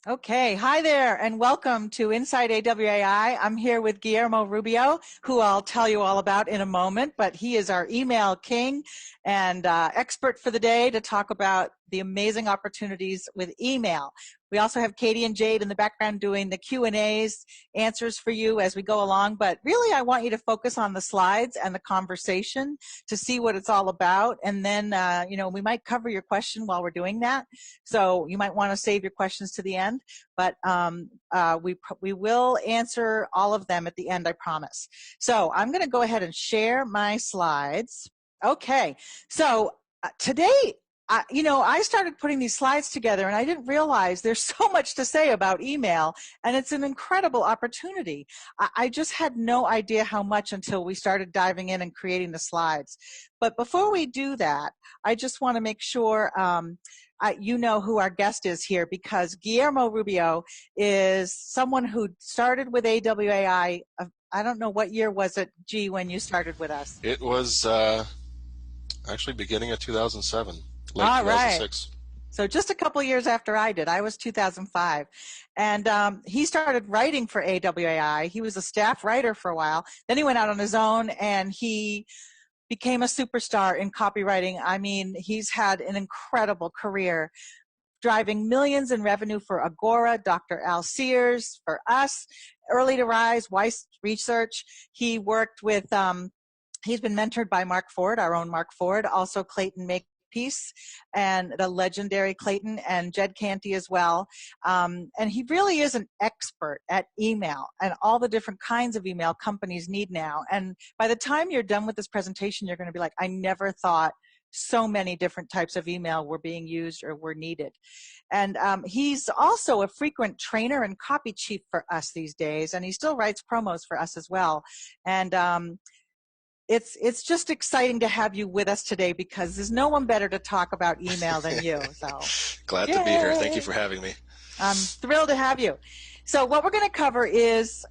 Okay, hi there, and welcome to Inside AWAI. I'm here with Guillermo Rubio, who I'll tell you all about in a moment, but he is our email king and expert for the day to talk about the amazing opportunities with email. We also have Katie and Jade in the background doing the Q&As, answers for you as we go along, but really I want you to focus on the slides and the conversation to see what it's all about, and then we might cover your question while we're doing that, so you might want to save your questions to the end, but we will answer all of them at the end, I promise. So I'm going to go ahead and share my slides. Okay, so today, I started putting these slides together and I didn't realize there's so much to say about email, and it's an incredible opportunity. I just had no idea how much until we started diving in and creating the slides. But before we do that, I just want to make sure you know who our guest is here, because Guillermo Rubio is someone who started with AWAI. I don't know, what year was it, G, when you started with us? It was actually beginning of 2007, late All 2006. Right. So just a couple years after I did. I was 2005. And he started writing for AWAI. He was a staff writer for a while. Then he went out on his own and he became a superstar in copywriting. I mean, he's had an incredible career, driving millions in revenue for Agora, Dr. Al Sears, for us, Early to Rise, Weiss Research. He worked with, he's been mentored by Mark Ford, our own Mark Ford, also Clayton Makepeace, and the legendary Clayton, and Jed Canty as well. And he really is an expert at email and all the different kinds of email companies need now. And by the time you're done with this presentation, you're going to be like, I never thought so many different types of email were being used or were needed. And he's also a frequent trainer and copy chief for us these days, and he still writes promos for us as well. And it's just exciting to have you with us today, because there's no one better to talk about email than you. So Glad yay. to be here. Thank you for having me. I'm thrilled to have you. So what we're going to cover is,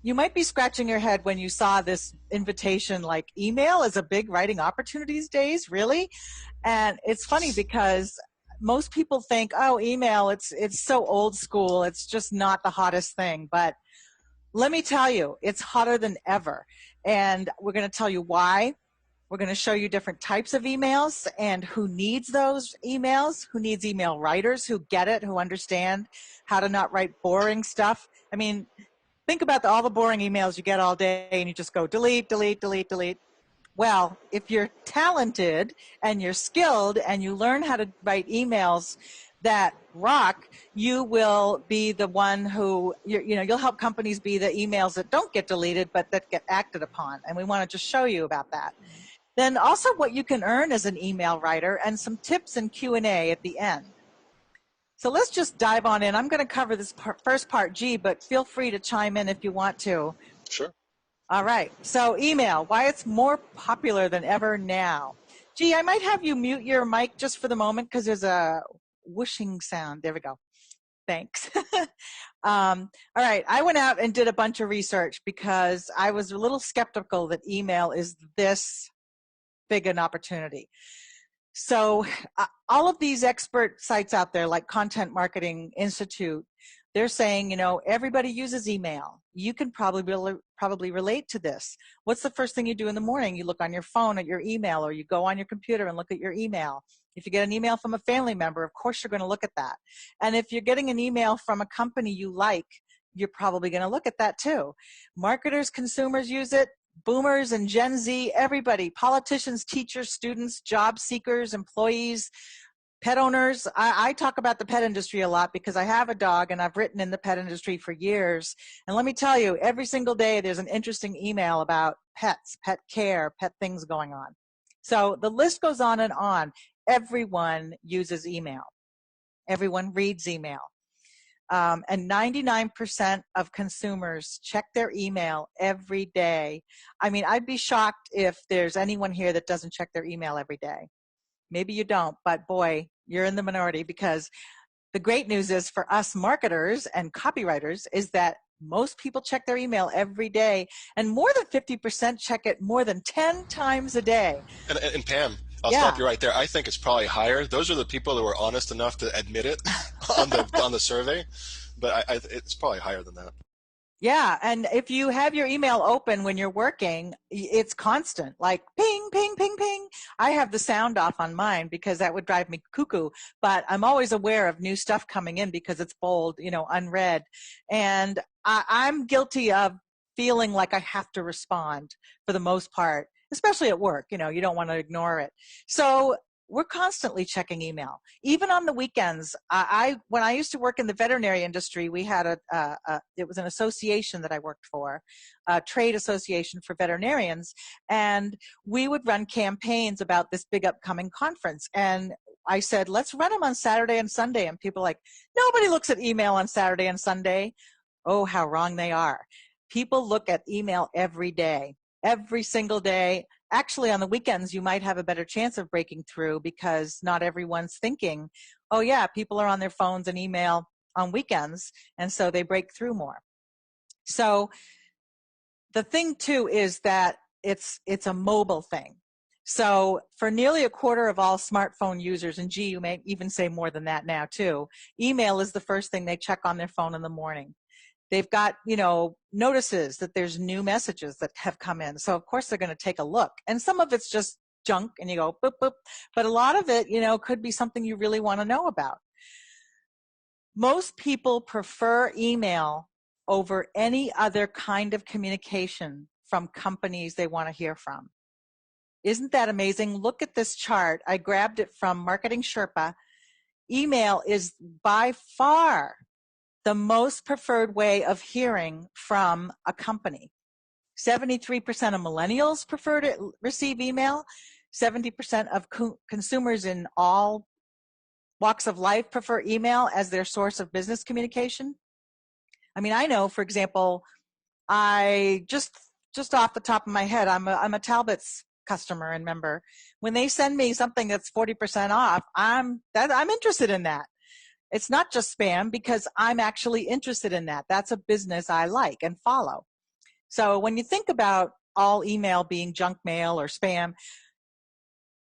you might be scratching your head when you saw this invitation, like email is a big writing opportunity these days, really? And it's funny because most people think, oh, email, it's so old school, it's just not the hottest thing. But let me tell you, it's hotter than ever. And we're going to tell you why. We're going to show you different types of emails and who needs those emails, who needs email writers, who get it, who understand how to not write boring stuff. I mean, think about all the boring emails you get all day and you just go delete, delete, delete, delete. Well, if you're talented and you're skilled and you learn how to write emails that rock, you will be the one who, you'll help companies be the emails that don't get deleted but that get acted upon. And we want to just show you about that. Then also what you can earn as an email writer, and some tips and Q&A at the end. So let's just dive on in. I'm going to cover this first part, G, but feel free to chime in if you want to. Sure. All right. So email, why it's more popular than ever now. G, I might have you mute your mic just for the moment because there's a whooshing sound. There we go. Thanks. All right. I went out and did a bunch of research because I was a little skeptical that email is this big an opportunity. So all of these expert sites out there, like Content Marketing Institute, they're saying, everybody uses email. You can probably relate to this. What's the first thing you do in the morning? You look on your phone at your email, or you go on your computer and look at your email. If you get an email from a family member, of course you're going to look at that. And if you're getting an email from a company you like, you're probably going to look at that too. Marketers, consumers use it. Boomers and Gen Z, everybody, politicians, teachers, students, job seekers, employees, pet owners. I talk about the pet industry a lot because I have a dog and I've written in the pet industry for years. And let me tell you, every single day there's an interesting email about pets, pet care, pet things going on. So the list goes on and on. Everyone uses email. Everyone reads email. And 99% of consumers check their email every day. I mean, I'd be shocked if there's anyone here that doesn't check their email every day. Maybe you don't, but boy, you're in the minority, because the great news is for us marketers and copywriters is that most people check their email every day, and more than 50% check it more than 10 times a day. And Pam, I'll stop Yeah. you right there. I think it's probably higher. Those are the people that were honest enough to admit it on the survey, but it's probably higher than that. Yeah, and if you have your email open when you're working, it's constant, like ping, ping, ping, ping. I have the sound off on mine because that would drive me cuckoo, but I'm always aware of new stuff coming in because it's bold, unread. And I'm guilty of feeling like I have to respond for the most part, especially at work. You don't want to ignore it. So we're constantly checking email, even on the weekends. When I used to work in the veterinary industry, we had it was an association that I worked for, a trade association for veterinarians, and we would run campaigns about this big upcoming conference. And I said, let's run them on Saturday and Sunday. And people are like, nobody looks at email on Saturday and Sunday. Oh, how wrong they are. People look at email every day, every single day. Actually, on the weekends, you might have a better chance of breaking through because not everyone's thinking, oh yeah, people are on their phones and email on weekends, and so they break through more. So the thing too is that it's a mobile thing. So for nearly a quarter of all smartphone users, and gee, you may even say more than that now too, email is the first thing they check on their phone in the morning. They've got, notices that there's new messages that have come in. So of course they're going to take a look. And some of it's just junk and you go, boop, boop. But a lot of it, could be something you really want to know about. Most people prefer email over any other kind of communication from companies they want to hear from. Isn't that amazing? Look at this chart. I grabbed it from Marketing Sherpa. Email is by far the most preferred way of hearing from a company. 73% of millennials prefer to receive email. 70% of consumers in all walks of life prefer email as their source of business communication. I mean, I know, for example, I just off the top of my head, I'm a Talbot's customer and member. When they send me something that's 40% off, I'm interested in that. It's not just spam because I'm actually interested in that. That's a business I like and follow. So when you think about all email being junk mail or spam,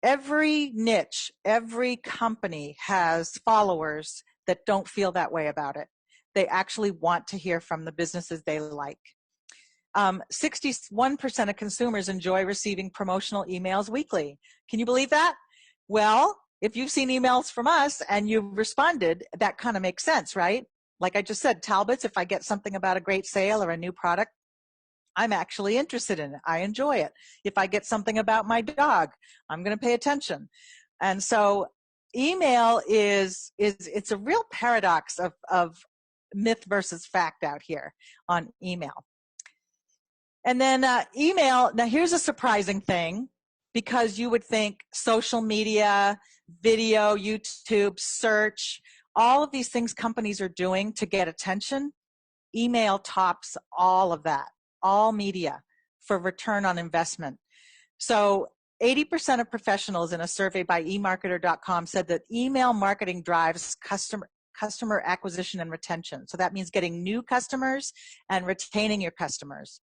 every niche, every company has followers that don't feel that way about it. They actually want to hear from the businesses they like. 61% of consumers enjoy receiving promotional emails weekly. Can you believe that? Well, if you've seen emails from us and you've responded, that kind of makes sense, right? Like I just said, Talbot's, if I get something about a great sale or a new product, I'm actually interested in it. I enjoy it. If I get something about my dog, I'm going to pay attention. And so email it's a real paradox of myth versus fact out here on email. And then email, now here's a surprising thing, because you would think social media, video, YouTube, search, all of these things companies are doing to get attention, email tops all of that, all media for return on investment. So 80% of professionals in a survey by emarketer.com said that email marketing drives customer acquisition and retention. So that means getting new customers and retaining your customers.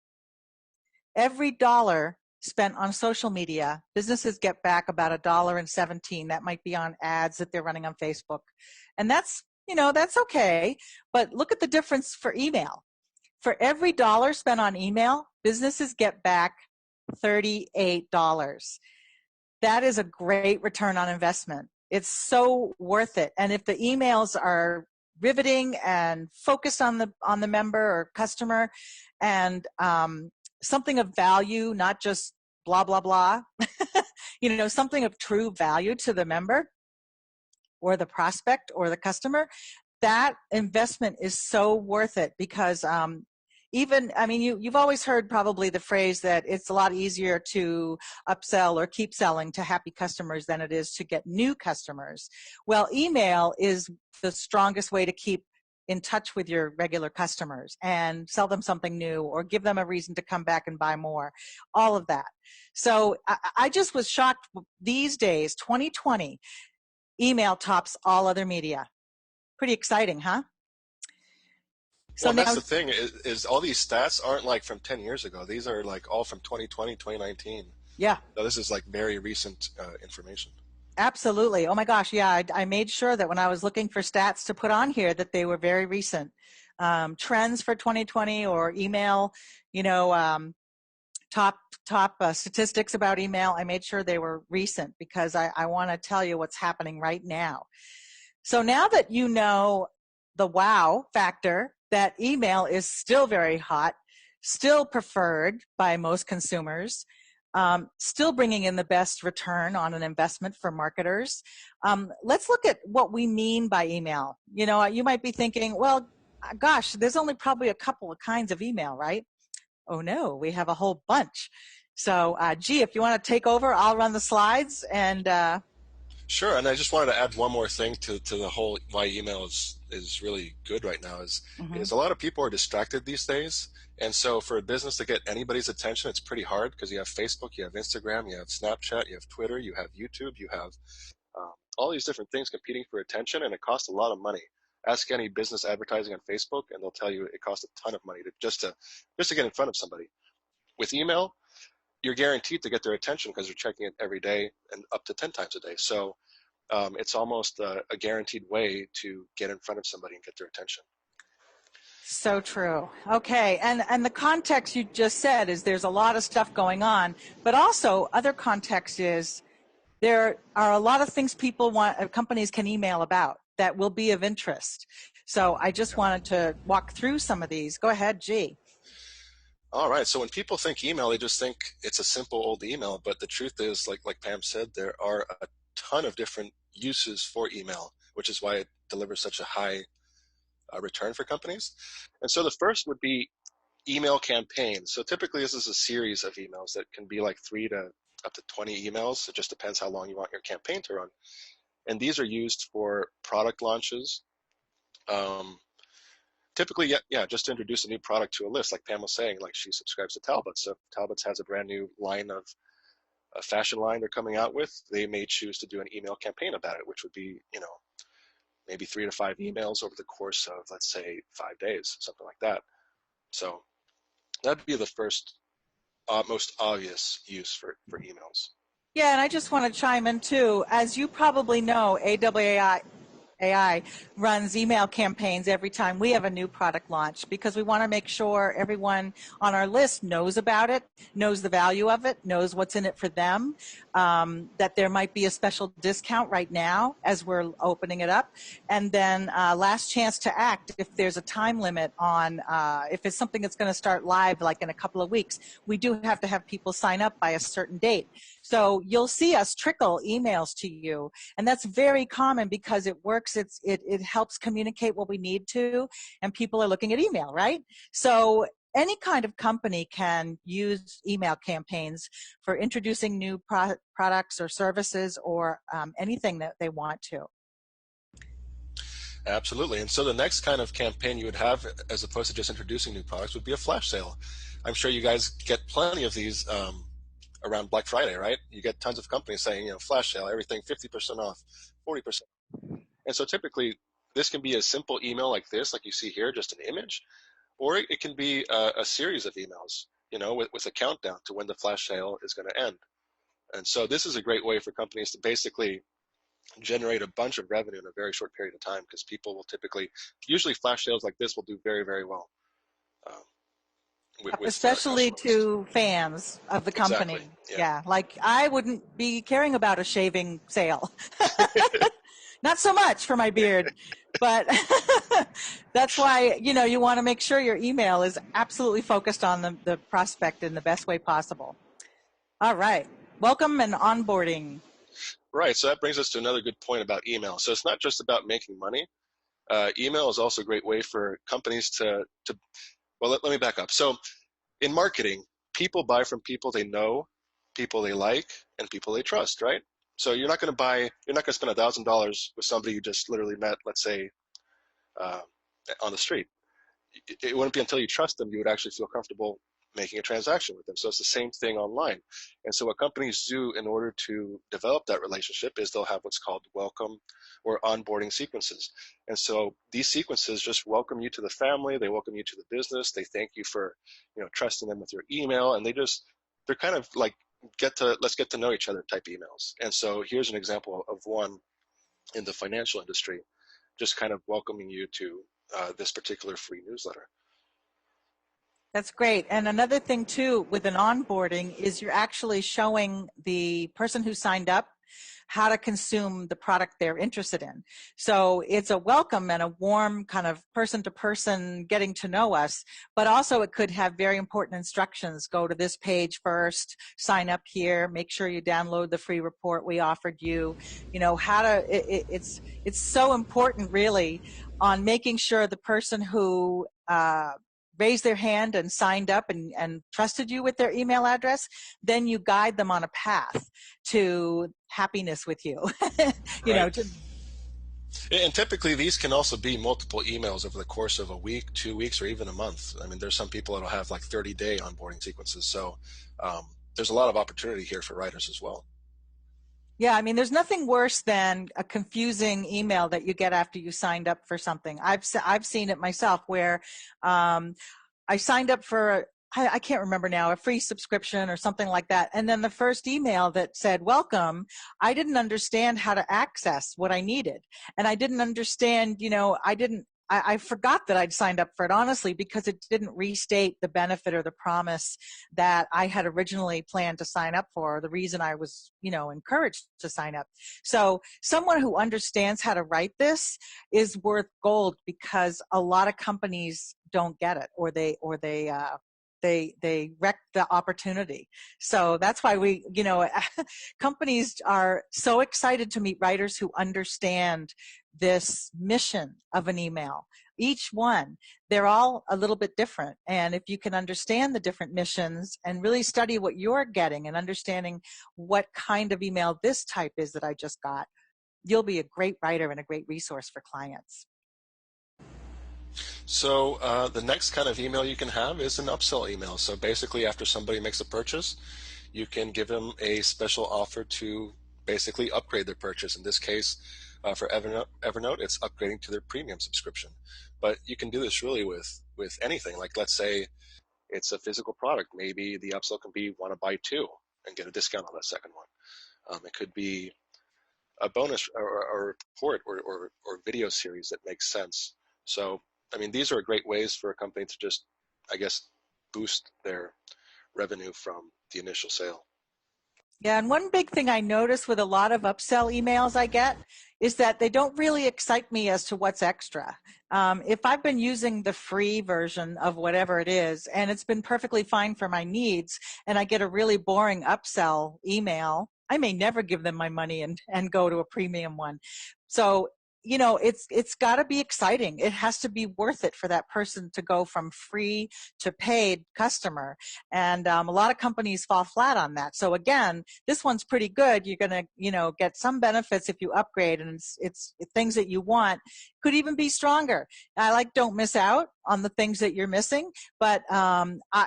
Every dollar spent on social media, businesses get back about $1.17. That might be on ads that they're running on Facebook. And that's okay. But look at the difference for email. For every dollar spent on email, businesses get back $38. That is a great return on investment. It's so worth it. And if the emails are riveting and focused on the member or customer, and something of value, not just blah, blah, blah, something of true value to the member or the prospect or the customer, that investment is so worth it. Because you've always heard probably the phrase that it's a lot easier to upsell or keep selling to happy customers than it is to get new customers. Well, email is the strongest way to keep in touch with your regular customers and sell them something new or give them a reason to come back and buy more, all of that. So I just was shocked these days, 2020, email tops all other media. Pretty exciting, huh? So Well, and now, that's the thing is all these stats aren't like from 10 years ago. These are like all from 2020, 2019. Yeah. So this is like very recent information. Absolutely. Oh my gosh. Yeah. I made sure that when I was looking for stats to put on here that they were very recent. Trends for 2020 or email, you know, top statistics about email. I made sure they were recent because I want to tell you what's happening right now. So now that you know the wow factor, that email is still very hot, still preferred by most consumers, still bringing in the best return on an investment for marketers. Let's look at what we mean by email. You know, you might be thinking, well, gosh, there's only probably a couple of kinds of email, right? Oh no, we have a whole bunch. So, G, if you want to take over, I'll run the slides and Sure, and I just wanted to add one more thing to the whole why email is really good right now is mhm. a lot of people are distracted these days, and so for a business to get anybody's attention, it's pretty hard because you have Facebook, you have Instagram, you have Snapchat, you have Twitter, you have YouTube, you have all these different things competing for attention, and it costs a lot of money. Ask any business advertising on Facebook, and they'll tell you it costs a ton of money to get in front of somebody. With email, you're guaranteed to get their attention because they're checking it every day and up to 10 times a day. So it's almost a guaranteed way to get in front of somebody and get their attention. So true. Okay, and the context you just said is there's a lot of stuff going on, but also other context is there are a lot of things people want companies can email about that will be of interest. So I just wanted to walk through some of these. Go ahead, G. All right. So when people think email, they just think it's a simple old email. But the truth is, like Pam said, there are a ton of different uses for email, which is why it delivers such a high return for companies. And so the first would be email campaigns. So typically this is a series of emails that can be like 3 to up to 20 emails. It just depends how long you want your campaign to run. And these are used for product launches. Um, Typically, yeah, just to introduce a new product to a list, like Pam was saying, like she subscribes to Talbot. So if Talbot's has a brand new line of a fashion line they're coming out with, they may choose to do an email campaign about it, which would be, maybe 3 to 5 emails over the course of, let's say, 5 days, something like that. So that'd be the first, most obvious use for emails. Yeah, and I just want to chime in too. As you probably know, AI runs email campaigns every time we have a new product launch because we want to make sure everyone on our list knows about it, knows the value of it, knows what's in it for them, that there might be a special discount right now as we're opening it up. And then last chance to act if there's a time limit on, if it's something that's going to start live like in a couple of weeks, we do have to have people sign up by a certain date. So you'll see us trickle emails to you, and that's very common because it works. It helps communicate what we need to, and people are looking at email, right? So any kind of company can use email campaigns for introducing new products or services or anything that they want to. Absolutely. And so the next kind of campaign you would have, as opposed to just introducing new products, would be a flash sale. I'm sure you guys get plenty of these around Black Friday, right? You get tons of companies saying, flash sale, everything 50% off, 40%. And so typically, this can be a simple email like this, like you see here, just an image, or it can be a series of emails, with a countdown to when the flash sale is going to end. And so this is a great way for companies to basically generate a bunch of revenue in a very short period of time because people will usually flash sales like this will do very, very well um, with our Especially customer list. to fans of the Exactly. company. Yeah. Yeah, like I wouldn't be caring about a shaving sale. Not so much for my beard, but that's why, you want to make sure your email is absolutely focused on the prospect in the best way possible. All right. Welcome and onboarding. Right. So that brings us to another good point about email. So it's not just about making money. Email is also a great way for companies well, let me back up. So in marketing, people buy from people they know, people they like, and people they trust, right? So you're not going to spend $1,000 with somebody you just literally met, let's say, uh, on the street. It wouldn't be until you trust them you would actually feel comfortable making a transaction with them. So it's the same thing online. And so what companies do in order to develop that relationship is they'll have what's called welcome or onboarding sequences. And so these sequences just welcome you to the family, they welcome you to the business, they thank you for, trusting them with your email, and they're kind of like let's get to know each other type emails. And so here's an example of one in the financial industry, just kind of welcoming you to this particular free newsletter. That's great. And another thing too with an onboarding is you're actually showing the person who signed up how to consume the product they're interested in. So it's a welcome and a warm kind of person-to-person getting to know us, but also it could have very important instructions. Go to this page first, sign up here, make sure you download the free report we offered you. You know, how to, it's so important really on making sure the person who raised their hand and signed up and trusted you with their email address, then you guide them on a path to happiness with you. You right. know, And typically these can also be multiple emails over the course of a week, 2 weeks, or even a month. I mean, there's some people that'll have like 30-day onboarding sequences. So there's a lot of opportunity here for writers as well. yeah, I mean, there's nothing worse than a confusing email that you get after you signed up for something. I've seen it myself where I signed up for, I can't remember now, a free subscription or something like that. And then the first email that said, welcome, I didn't understand how to access what I needed. And I didn't understand, you know, I forgot that I'd signed up for it, honestly, because it didn't restate the benefit or the promise that I had originally planned to sign up for, or the reason I was, you know, encouraged to sign up. So someone who understands how to write this is worth gold, because a lot of companies don't get it, or they wreck the opportunity. So that's why we, you know, companies are so excited to meet writers who understand this mission of an email. Each one, they're all a little bit different. And if you can understand the different missions and really study what you're getting and understanding what kind of email this type is that I just got, you'll be a great writer and a great resource for clients. So the next kind of email you can have is an upsell email. So basically after somebody makes a purchase, you can give them a special offer to basically upgrade their purchase. In this case, for Evernote, it's upgrading to their premium subscription. But you can do this really with anything. Like, let's say it's a physical product. Maybe the upsell can be want to buy two and get a discount on that second one. It could be a bonus or report or video series that makes sense. So, I mean, these are great ways for a company to just, I guess, boost their revenue from the initial sale. Yeah, and one big thing I notice with a lot of upsell emails I get is that they don't really excite me as to what's extra. If I've been using the free version of whatever it is, and it's been perfectly fine for my needs, and I get a really boring upsell email, I may never give them my money and go to a premium one. So, you know, it's got to be exciting. It has to be worth it for that person to go from free to paid customer. And a lot of companies fall flat on that. So again, this one's pretty good. You're going to, you know, get some benefits if you upgrade, and it's things that you want could even be stronger. I like don't miss out on the things that you're missing, but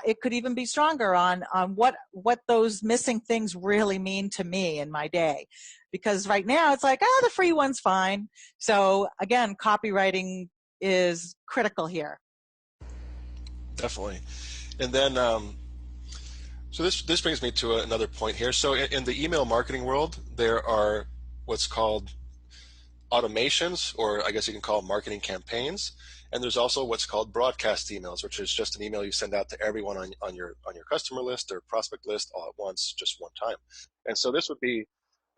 it could even be stronger on what those missing things really mean to me in my day. Because right now it's like, oh, the free one's fine. So again, copywriting is critical here. Definitely. And then, so this brings me to another point here. So in the email marketing world, there are what's called automations, or I guess you can call marketing campaigns. And there's also what's called broadcast emails, which is just an email you send out to everyone on your customer list or prospect list all at once, just one time. And so this would be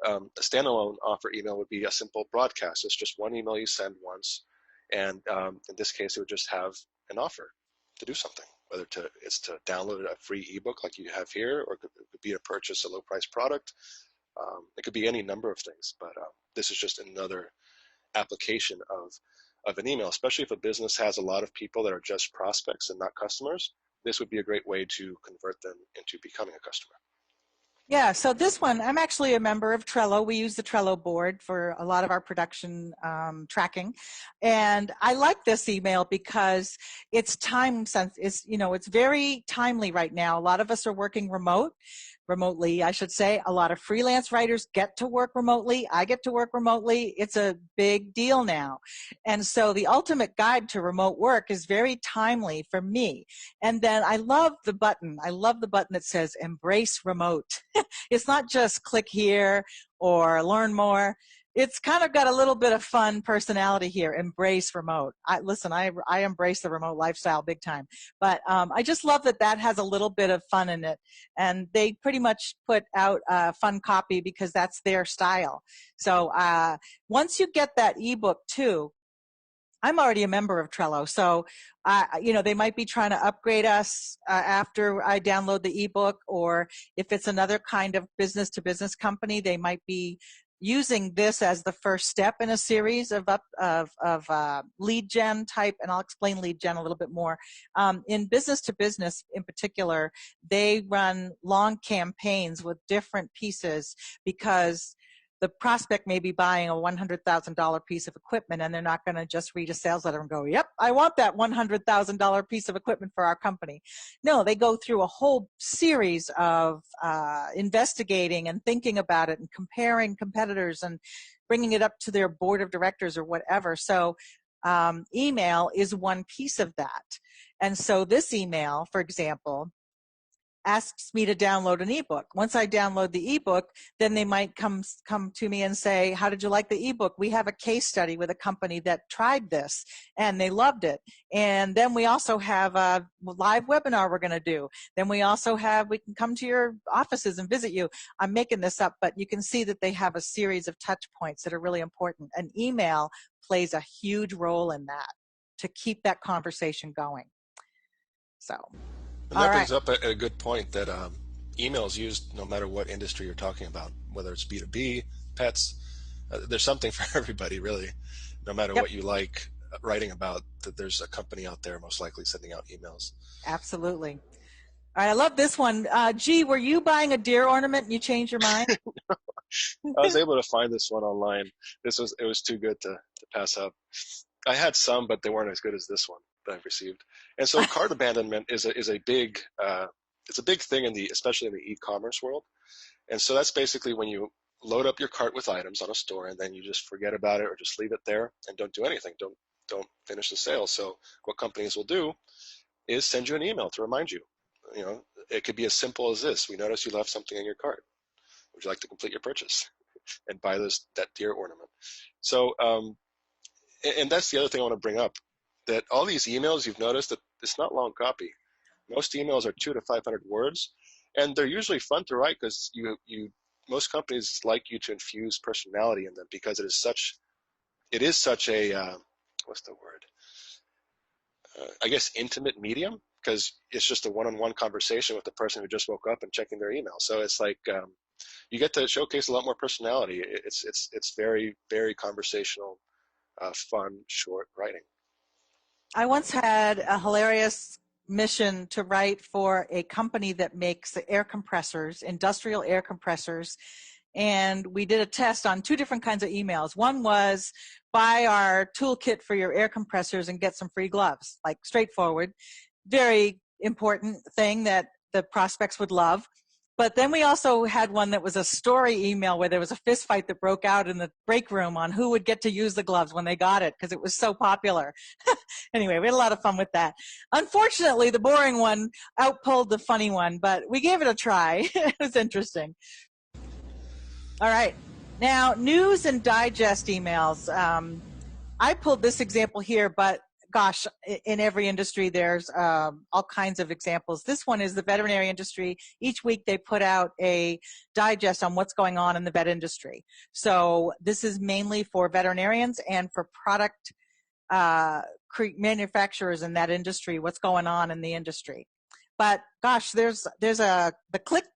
a standalone offer email would be a simple broadcast. It's just one email you send once, and in this case, it would just have an offer to do something, whether it's to download a free ebook like you have here, or it could be to purchase a low-price product. It could be any number of things, but this is just another application of an email, especially if a business has a lot of people that are just prospects and not customers. This would be a great way to convert them into becoming a customer. Yeah, so this one, I'm actually a member of Trello. We use the Trello board for a lot of our production tracking. And I like this email because it's time sensitive. It's, you know, it's very timely right now. A lot of us are working remote. remotely, I should say. A lot of freelance writers get to work remotely. I get to work remotely. It's a big deal now. And so the ultimate guide to remote work is very timely for me. And then I love the button. I love the button that says embrace remote. It's not just click here or learn more. It's kind of got a little bit of fun personality here. Embrace remote. I embrace the remote lifestyle big time. But I just love that that has a little bit of fun in it. And they pretty much put out fun copy because that's their style. So once you get that ebook too, I'm already a member of Trello, so they might be trying to upgrade us after I download the ebook, or if it's another kind of business-to-business company, they might be using this as the first step in a series of lead gen type, and I'll explain lead gen a little bit more. In business-to-business in particular, they run long campaigns with different pieces because the prospect may be buying a $100,000 piece of equipment, and they're not going to just read a sales letter and go, yep, I want that $100,000 piece of equipment for our company. No, they go through a whole series of investigating and thinking about it and comparing competitors and bringing it up to their board of directors or whatever. So email is one piece of that. And so this email, for example, asks me to download an ebook. Once I download the ebook, then they might come to me and say, how did you like the ebook? We have a case study with a company that tried this and they loved it. And then we also have a live webinar we're going to do. Then we can come to your offices and visit you. I'm making this up, but you can see that they have a series of touch points that are really important. And email plays a huge role in that to keep that conversation going. So. And that brings up a good point that email is used no matter what industry you're talking about, whether it's B2B, pets. There's something for everybody, really. No matter what you like writing about, that there's a company out there most likely sending out emails. Absolutely. All right, I love this one. G, were you buying a deer ornament and you changed your mind? I was able to find this one online. It was too good to pass up. I had some, but they weren't as good as this one that I've received. And so cart abandonment is a big it's a big thing especially in the e-commerce world. And so that's basically when you load up your cart with items on a store and then you just forget about it or just leave it there and don't do anything. Don't finish the sale. So what companies will do is send you an email to remind you. It could be as simple as this: we noticed you left something in your cart. Would you like to complete your purchase and buy that deer ornament? So and that's the other thing I want to bring up, that all these emails, you've noticed that it's not long copy. Most emails are 200 to 500 words, and they're usually fun to write because most companies like you to infuse personality in them because it is such a what's the word? I guess intimate medium, because it's just a one-on-one conversation with the person who just woke up and checking their email. So it's like you get to showcase a lot more personality. It's very, very conversational. Fun, short writing. I once had a hilarious mission to write for a company that makes air compressors, industrial air compressors, and we did a test on 2 different kinds of emails. One was buy our toolkit for your air compressors and get some free gloves, like straightforward, very important thing that the prospects would love. But then we also had one that was a story email where there was a fist fight that broke out in the break room on who would get to use the gloves when they got it because it was so popular. Anyway, we had a lot of fun with that. Unfortunately, the boring one outpulled the funny one, but we gave it a try. It was interesting. All right. Now, news and digest emails. I pulled this example here, but gosh, in every industry, there's all kinds of examples. This one is the veterinary industry. Each week they put out a digest on what's going on in the vet industry. So this is mainly for veterinarians and for product manufacturers in that industry, what's going on in the industry. But gosh, there's the Click,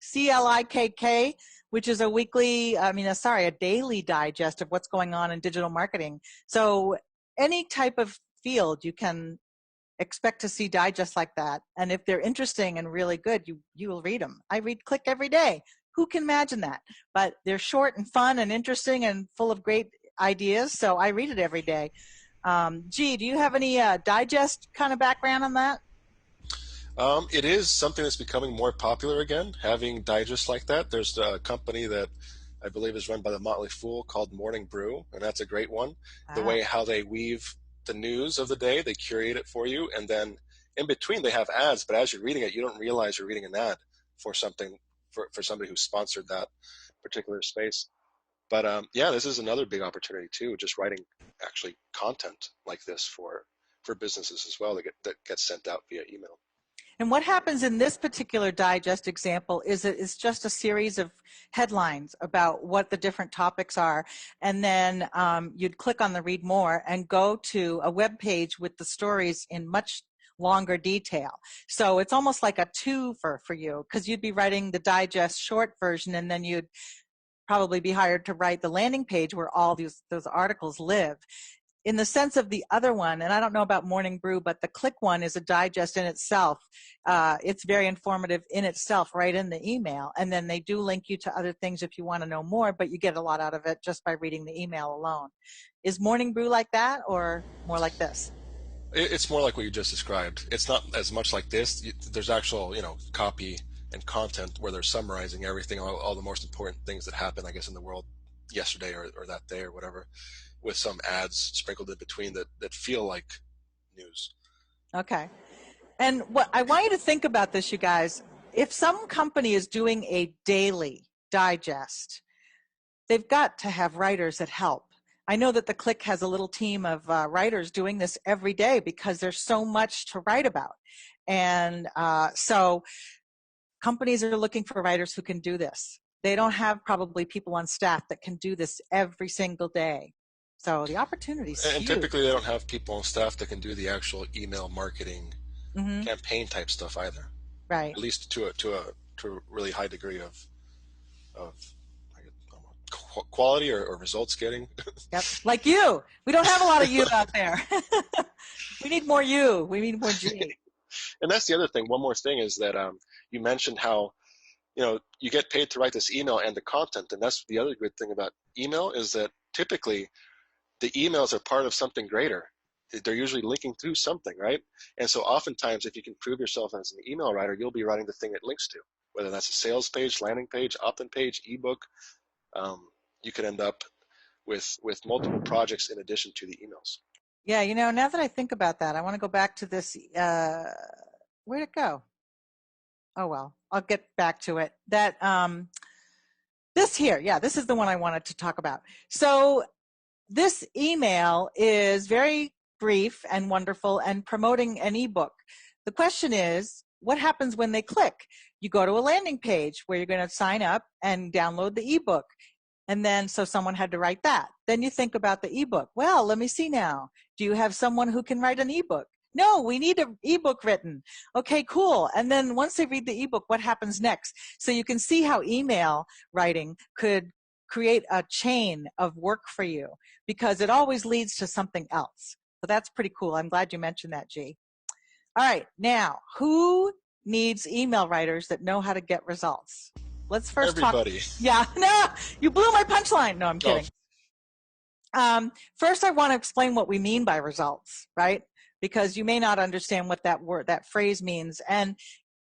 CLIKK, which is a daily digest of what's going on in digital marketing. So any type of field, you can expect to see digests like that. And if they're interesting and really good, you will read them. I read Click every day. Who can imagine that? But they're short and fun and interesting and full of great ideas, so I read it every day. G, do you have any digest kind of background on that? It is something that's becoming more popular again, having digests like that. There's a company that I believe is run by the Motley Fool called Morning Brew, and that's a great one. The Ah, way how they weave the news of the day, they curate it for you, and then in between they have ads, but as you're reading it, you don't realize you're reading an ad for something for somebody who's sponsored that particular space. But yeah, this is another big opportunity too, just writing actually content like this for businesses as well that gets sent out via email. and what happens in this particular digest example is it's just a series of headlines about what the different topics are, and then you'd click on the read more and go to a web page with the stories in much longer detail. So it's almost like a two for you, because you'd be writing the digest short version, and then you'd probably be hired to write the landing page where all those articles live. In the sense of the other one, and I don't know about Morning Brew, but the Click one is a digest in itself. It's very informative in itself, right in the email. And then they do link you to other things if you want to know more, but you get a lot out of it just by reading the email alone. Is Morning Brew like that, or more like this? It's more like what you just described. It's not as much like this. There's actual, copy and content where they're summarizing everything, all the most important things that happened, I guess, in the world yesterday or that day or whatever, with some ads sprinkled in between that feel like news. Okay. And what I want you to think about this, you guys, if some company is doing a daily digest, they've got to have writers that help. I know that the Click has a little team of writers doing this every day because there's so much to write about. And so companies are looking for writers who can do this. They don't have probably people on staff that can do this every single day. So the opportunity is And huge. typically they don't have people on staff that can do the actual email marketing Mm-hmm. campaign type stuff either. Right. At least to a really high degree of quality or results getting. Yep. Like you. We don't have a lot of you out there. We need more you. We need more G. And that's the other thing. One more thing is that you mentioned how you get paid to write this email and the content, and that's the other good thing about email is that typically the emails are part of something greater. They're usually linking through something, right? And so oftentimes, if you can prove yourself as an email writer, you'll be writing the thing it links to, whether that's a sales page, landing page, opt-in page, ebook. Um, you could end up with multiple projects in addition to the emails. Yeah, now that I think about that, I want to go back to this. Where'd it go? Oh, well, I'll get back to it. This here, yeah, this is the one I wanted to talk about. So this email is very brief and wonderful and promoting an ebook. The question is, what happens when they click? You go to a landing page where you're going to sign up and download the ebook. And then, so someone had to write that. Then you think about the ebook. Well, let me see now. Do you have someone who can write an ebook? No, we need an ebook written. Okay, cool. And then once they read the ebook, what happens next? So you can see how email writing could create a chain of work for you, because it always leads to something else. So that's pretty cool. I'm glad you mentioned that, G. All right, now, who needs email writers that know how to get results? Let's first talk. Everybody. Yeah, no, you blew my punchline. No, I'm Oh, kidding. First, I want to explain what we mean by results, right? Because you may not understand what that phrase means. And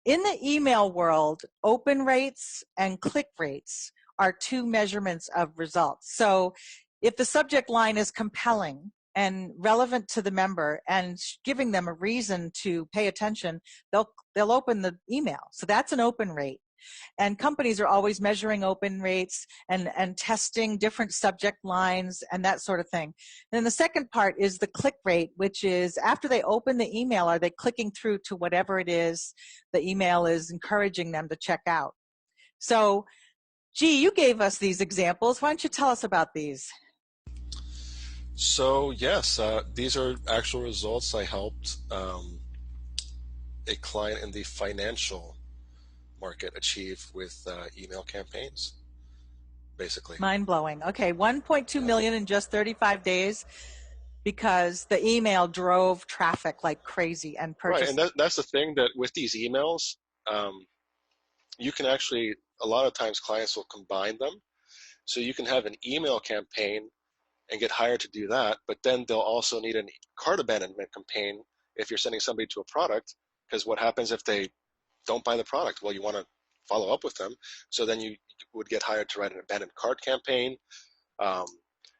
in the email world, open rates and click rates are two measurements of results. So if the subject line is compelling and relevant to the member and giving them a reason to pay attention, they'll open the email. So that's an open rate. And companies are always measuring open rates and testing different subject lines and that sort of thing. And then the second part is the click rate, which is after they open the email, are they clicking through to whatever it is the email is encouraging them to check out? So, G, you gave us these examples. Why don't you tell us about these? so yes, these are actual results. I helped a client in the financial market achieve with email campaigns, basically. Mind blowing. Okay, 1.2 million in just 35 days because the email drove traffic like crazy and Right, and purchasing. that's the thing that with these emails, um, you can actually, a lot of times clients will combine them. So you can have an email campaign and get hired to do that, but then they'll also need a cart abandonment campaign if you're sending somebody to a product. Because what happens if they don't buy the product? Well, you want to follow up with them. So then you would get hired to write an abandoned cart campaign, um,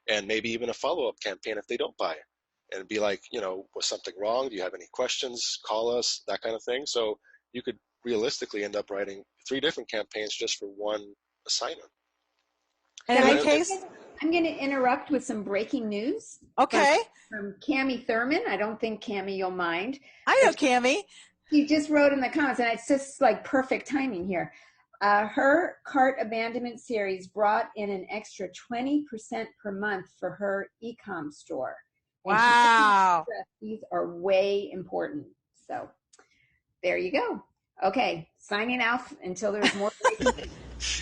and maybe even a follow-up campaign if they don't buy. And be like, was something wrong? Do you have any questions? Call us, that kind of thing. So you could realistically end up writing 3 different campaigns just for one assignment. And in my case, I'm going to interrupt with some breaking news. Okay. From Cammie Thurman. I don't think, Cammie, you'll mind. I know Cammie. She just wrote in the comments, and it's just like perfect timing here. Her cart abandonment series brought in an extra 20% per month for her e-com store. And wow. These are way important. So there you go. Okay, signing off until there's more.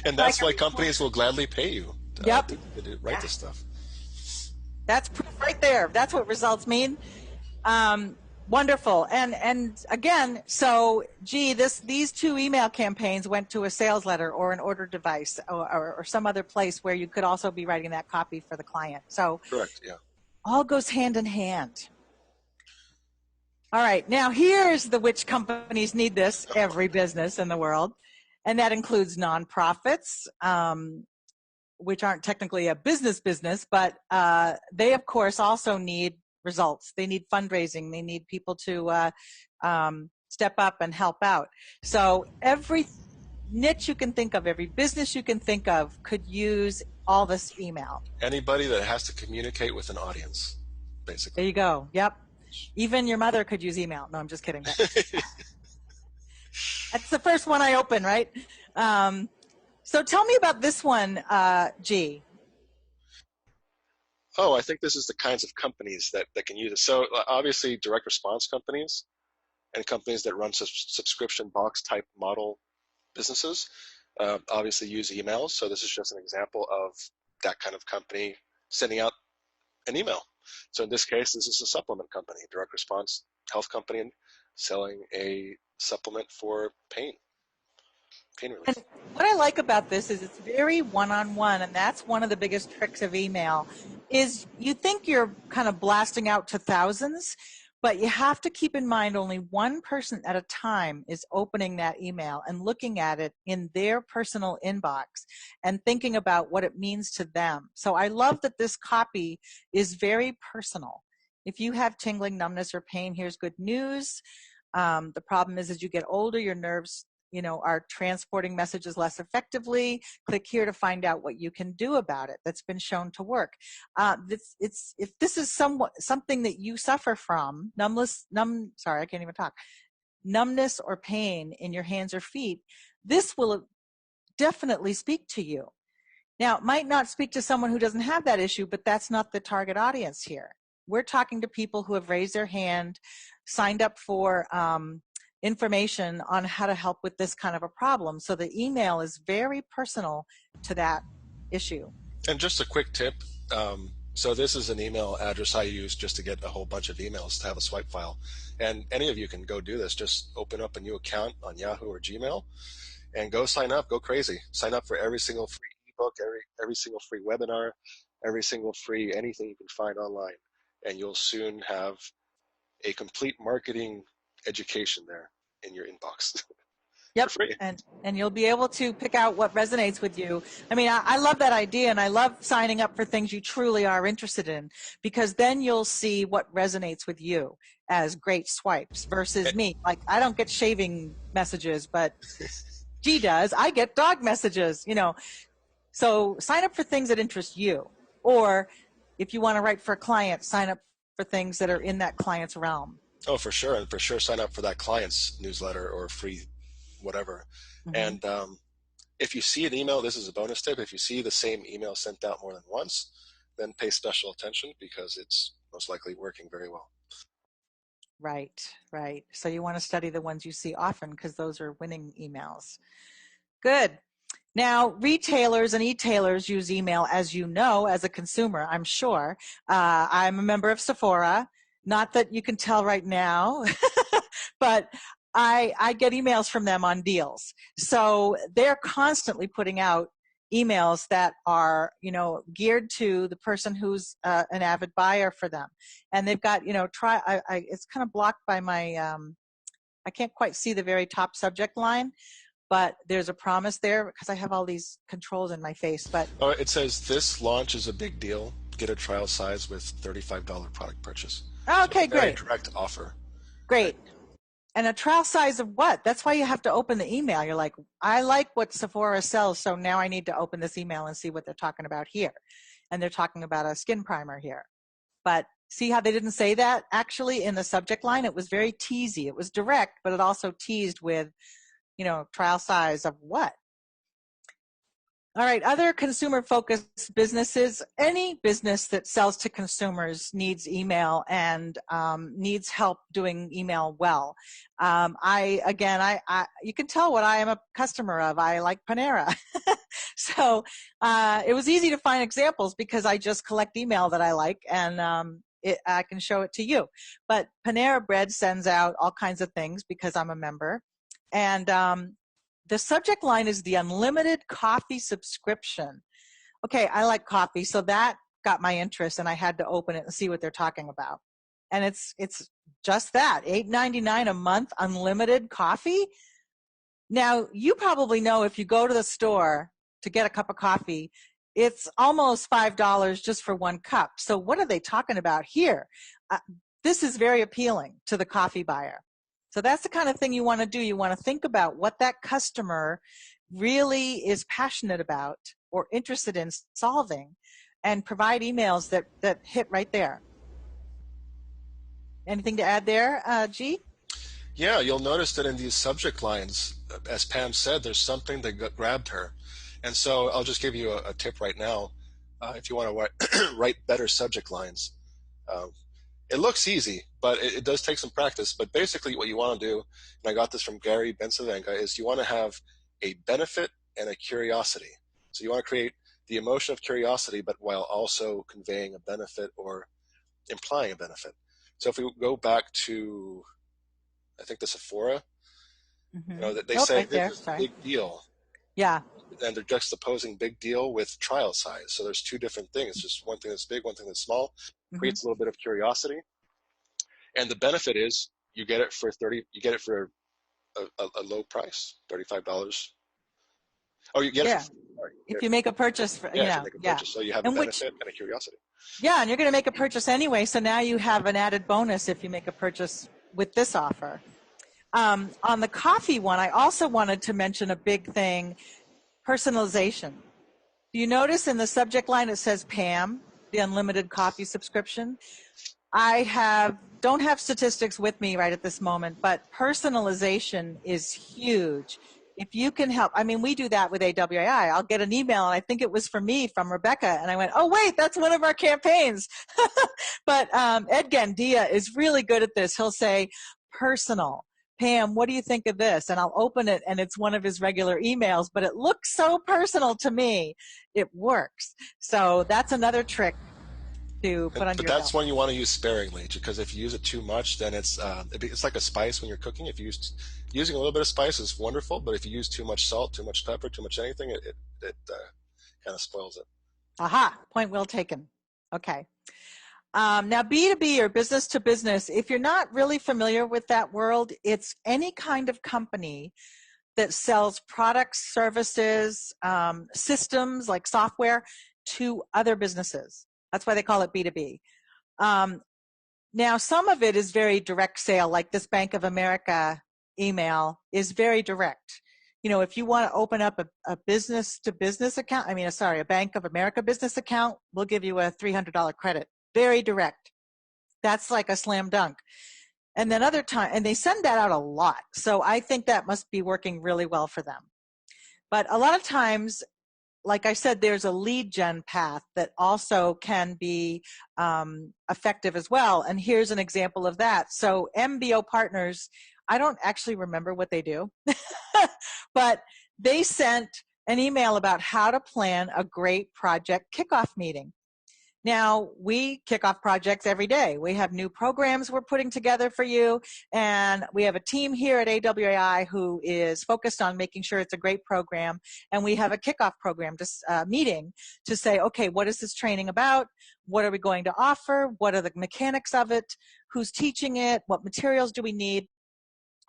And that's why companies will gladly pay you to write this stuff. That's proof right there. That's what results mean. Wonderful. And again, so these 2 email campaigns went to a sales letter or an order device or some other place where you could also be writing that copy for the client. So correct, yeah. All goes hand in hand. All right, now here's which companies need this, every business in the world, and that includes nonprofits, which aren't technically a business, but they, of course, also need results. They need fundraising. They need people to step up and help out. So every niche you can think of, every business you can think of could use all this email. Anybody that has to communicate with an audience, basically. There you go. Yep. Even your mother could use email. No, I'm just kidding. That's the first one I open, right? So tell me about this one, G. Oh, I think this is the kinds of companies that can use it. So obviously direct response companies and companies that run subscription box type model businesses obviously use emails. So this is just an example of that kind of company sending out an email. So in this case, this is a supplement company, direct response health company, and selling a supplement for pain relief. And what I like about this is it's very one-on-one, and that's one of the biggest tricks of email, is you think you're kind of blasting out to thousands, but you have to keep in mind only one person at a time is opening that email and looking at it in their personal inbox and thinking about what it means to them. So I love that this copy is very personal. If you have tingling, numbness, or pain, here's good news. The problem is, as you get older, your nerves are transporting messages less effectively. Click here to find out what you can do about it. That's been shown to work. If this is something that you suffer from, numbness or pain in your hands or feet, this will definitely speak to you. Now, it might not speak to someone who doesn't have that issue, but that's not the target audience here. We're talking to people who have raised their hand, signed up for information on how to help with this kind of a problem. So the email is very personal to that issue. And just a quick tip. So this is an email address I use just to get a whole bunch of emails to have a swipe file. And any of you can go do this. Just open up a new account on Yahoo or Gmail and go sign up. Go crazy. Sign up for every single free ebook, every single free webinar, every single free anything you can find online. And you'll soon have a complete marketing education there in your inbox. Yep, and you'll be able to pick out what resonates with you. I mean, I love that idea, and I love signing up for things you truly are interested in, because then you'll see what resonates with you as great swipes versus me. Like, I don't get shaving messages, but G does. I get dog messages, So sign up for things that interest you. Or if you want to write for a client, sign up for things that are in that client's realm. Oh, for sure. And for sure, sign up for that client's newsletter or free whatever. Mm-hmm. And if you see an email, this is a bonus tip, if you see the same email sent out more than once, then pay special attention because it's most likely working very well. Right. So you want to study the ones you see often because those are winning emails. Good. Now, retailers and e-tailers use email, as you know, as a consumer, I'm sure. I'm a member of Sephora. Not that you can tell right now, but I get emails from them on deals. So they're constantly putting out emails that are, geared to the person who's an avid buyer for them. And they've got, it's kind of blocked by my I can't quite see the very top subject line, but there's a promise there because I have all these controls in my face. But oh, it says this launch is a big deal. Get a trial size with $35 product purchase. So okay, it's a very great, direct offer. great. And a trial size of what? That's why you have to open the email. You're like, I like what Sephora sells, so now I need to open this email and see what they're talking about here. And they're talking about a skin primer here. But see how they didn't say that actually in the subject line? It was very teasy. It was direct, but it also teased with, you know, trial size of what? All right, other consumer-focused businesses, any business that sells to consumers needs email and needs help doing email well. You can tell what I am a customer of. I like Panera. So it was easy to find examples because I just collect email that I like, and I can show it to you. But Panera Bread sends out all kinds of things because I'm a member. And the subject line is the unlimited coffee subscription. Okay, I like coffee, so that got my interest, and I had to open it and see what they're talking about. And it's just that, $8.99 a month, unlimited coffee. Now, you probably know if you go to the store to get a cup of coffee, it's almost $5 just for one cup. So what are they talking about here? This is very appealing to the coffee buyer. So that's the kind of thing you want to do. You want to think about what that customer really is passionate about or interested in solving and provide emails that hit right there. Anything to add there, G? Yeah, you'll notice that in these subject lines, as Pam said, there's something that grabbed her. And so I'll just give you a tip right now. If you want to write better subject lines, it looks easy, but it does take some practice. But basically what you want to do, and I got this from Gary Bensavenga, is you want to have a benefit and a curiosity. So you want to create the emotion of curiosity, but while also conveying a benefit or implying a benefit. So if we go back to, I think the Sephora, you know, they say Right there. this is a big deal. Yeah. And they're juxtaposing big deal with trial size. So there's two different things. Just one thing that's big, one thing that's small. Creates a little bit of curiosity. And the benefit is you get it for a low price, $35. Oh, you get it for, sorry, if you make a purchase, for, if you make a purchase. So you have a benefit and a curiosity. Yeah, and you're going to make a purchase anyway, so now you have an added bonus if you make a purchase with this offer. On the coffee one, I also wanted to mention a big thing, personalization. Do you notice in the subject line it says Pam, the unlimited coffee subscription? I don't have statistics with me right at this moment, but personalization is huge. If you can help, I mean, we do that with AWAI. I'll get an email, and I think it was for me from Rebecca, and I went, oh, wait, that's one of our campaigns. But Ed Gandia is really good at this. He'll say, personal. Pam, what do you think of this? And I'll open it, and it's one of his regular emails, but it looks so personal to me. It works. So that's another trick to put on your that's belt. one you want to use sparingly, because if you use it too much, then it's like a spice when you're cooking. If you using a little bit of spice is wonderful, but if you use too much salt, too much pepper, too much anything, it kind of spoils it. Aha, point well taken. Okay. Now, B2B or business to business, if you're not really familiar with that world, it's any kind of company that sells products, services, systems like software to other businesses. That's why they call it B2B. Now, some of it is very direct sale, like this Bank of America email is very direct. You know, if you want to open up a business-to-business account, a Bank of America business account, we'll give you a $300 credit. Very direct. That's like a slam dunk. And then and they send that out a lot. So I think that must be working really well for them. But a lot of times, like I said, there's a lead gen path that also can be effective as well. And here's an example of that. So MBO Partners, I don't actually remember what they do, but they sent an email about how to plan a great project kickoff meeting. Now, we kick off projects every day. We have new programs we're putting together for you, and we have a team here at AWAI who is focused on making sure it's a great program, and we have a kickoff program meeting to say, okay, what is this training about? What are we going to offer? What are the mechanics of it? Who's teaching it? What materials do we need?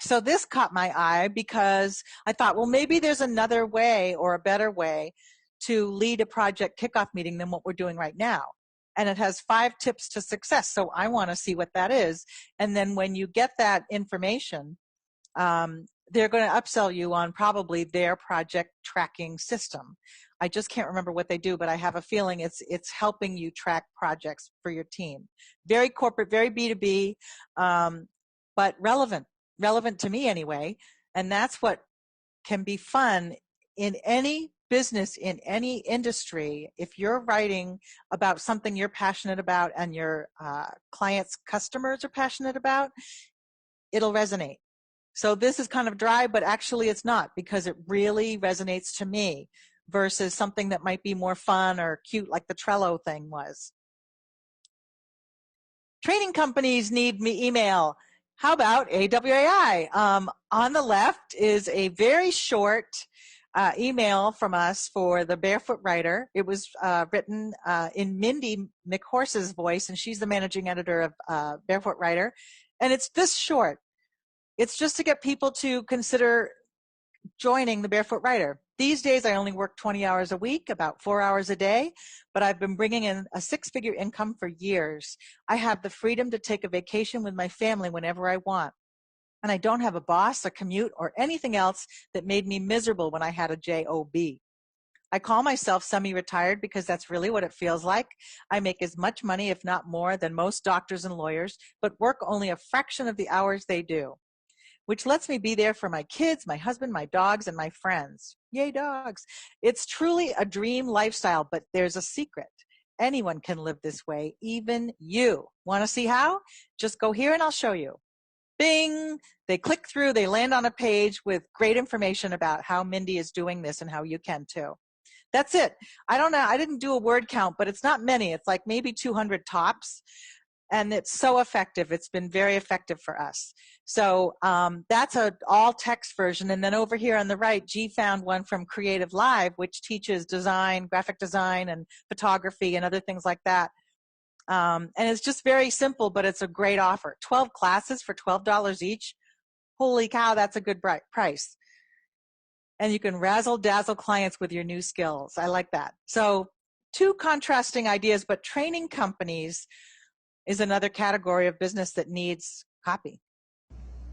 So this caught my eye because I thought, well, maybe there's another way or a better way to lead a project kickoff meeting than what we're doing right now. And it has 5 tips to success. So I want to see what that is. And then when you get that information, they're going to upsell you on probably their project tracking system. I just can't remember what they do, but I have a feeling it's helping you track projects for your team. Very corporate, very B2B, but relevant to me anyway. And that's what can be fun in any business, in any industry. If you're writing about something you're passionate about and your clients' customers are passionate about, it'll resonate. So this is kind of dry, but actually it's not, because it really resonates to me versus something that might be more fun or cute like the Trello thing was. Training companies need me email. How about AWAI? On the left is a very short email from us for the Barefoot Writer. It was written in Mindy McHorse's voice, and she's the managing editor of Barefoot Writer. And it's this short. It's just to get people to consider joining the Barefoot Writer. These days, I only work 20 hours a week, about 4 hours a day, but I've been bringing in a 6-figure income for years. I have the freedom to take a vacation with my family whenever I want. And I don't have a boss, a commute, or anything else that made me miserable when I had a job. I call myself semi-retired because that's really what it feels like. I make as much money, if not more, than most doctors and lawyers, but work only a fraction of the hours they do, which lets me be there for my kids, my husband, my dogs, and my friends. Yay, dogs. It's truly a dream lifestyle, but there's a secret. Anyone can live this way, even you. Want to see how? Just go here and I'll show you. Bing! They click through, they land on a page with great information about how Mindy is doing this and how you can too. That's it. I don't know, I didn't do a word count, but it's not many. It's like maybe 200 tops. And it's so effective. It's been very effective for us. So that's an all text version. And then over here on the right, G found one from Creative Live, which teaches design, graphic design, and photography and other things like that. And it's just very simple, but it's a great offer. 12 classes for $12 each. Holy cow, that's a good price. And you can razzle dazzle clients with your new skills. I like that. So 2 contrasting ideas, but training companies is another category of business that needs copy.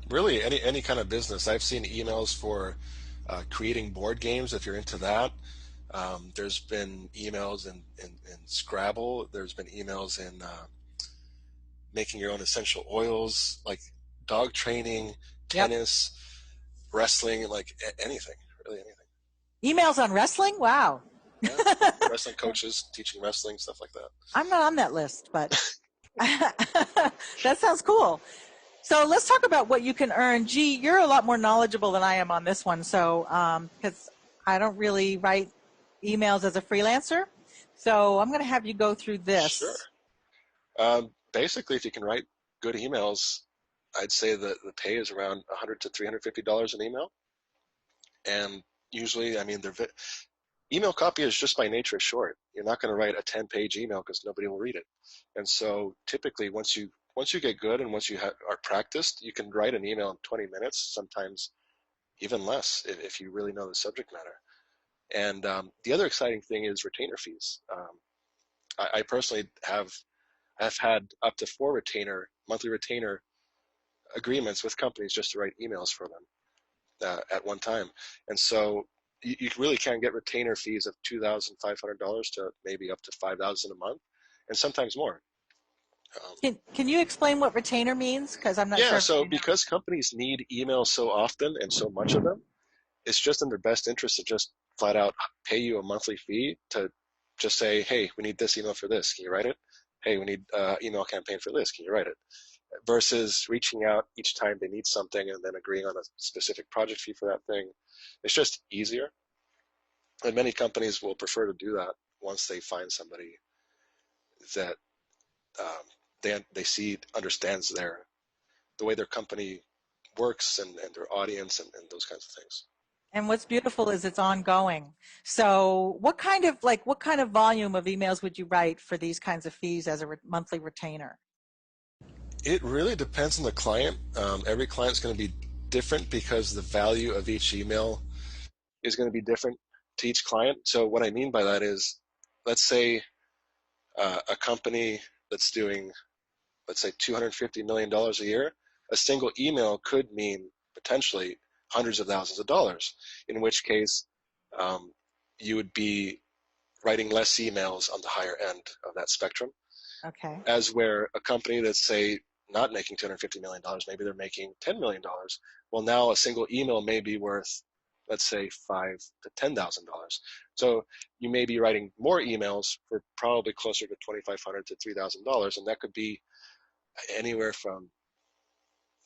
Really, any kind of business. I've seen emails for creating board games, if you're into that. There's been emails in Scrabble. There's been emails in making your own essential oils, like dog training, tennis, wrestling, like anything, really anything. Emails on wrestling? Wow. Yeah. Wrestling coaches teaching wrestling, stuff like that. I'm not on that list, but that sounds cool. So let's talk about what you can earn. G, you're a lot more knowledgeable than I am on this one. So because I don't really write emails as a freelancer. So I'm going to have you go through this. Sure. Basically, if you can write good emails, I'd say that the pay is around $100 to $350 an email. And usually, I mean, email copy is just by nature short. You're not going to write a 10-page email because nobody will read it. And so typically, once you get good and once you are practiced, you can write an email in 20 minutes, sometimes even less if you really know the subject matter. And the other exciting thing is retainer fees. I personally have had up to 4 monthly retainer agreements with companies just to write emails for them at one time. And so you really can get retainer fees of $2,500 to maybe up to $5,000 a month, and sometimes more. Can you explain what retainer means? Because I'm not sure. Yeah, so because companies need emails so often and so much of them, it's just in their best interest to just flat out pay you a monthly fee to just say, hey, we need this email for this. Can you write it? Hey, we need email campaign for this. Can you write it? Versus reaching out each time they need something and then agreeing on a specific project fee for that thing. It's just easier. And many companies will prefer to do that once they find somebody that they see understands the way their company works and their audience and those kinds of things. And what's beautiful is it's ongoing. So what kind of volume of emails would you write for these kinds of fees as a monthly retainer? It really depends on the client. Every client's going to be different because the value of each email is going to be different to each client. So what I mean by that is, let's say a company that's doing, let's say, $250 million a year, a single email could mean potentially hundreds of thousands of dollars, in which case you would be writing less emails on the higher end of that spectrum. Okay. As where a company that's, say, not making $250 million, maybe they're making $10 million. Well, now a single email may be worth, let's say, $5,000 to $10,000. So you may be writing more emails for probably closer to $2,500 to $3,000, and that could be anywhere from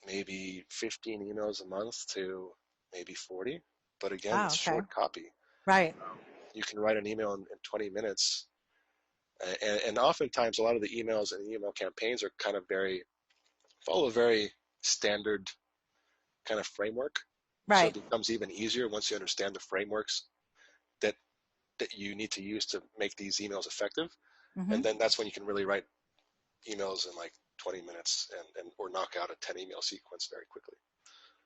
maybe 15 emails a month to maybe 40. But again, Wow, it's okay. short copy. Right. You can write an email in 20 minutes. And oftentimes, a lot of the emails and email campaigns are kind of follow a very standard kind of framework. Right. So it becomes even easier once you understand the frameworks that you need to use to make these emails effective. Mm-hmm. And then that's when you can really write emails in like 20 minutes or knock out a 10 email sequence very quickly.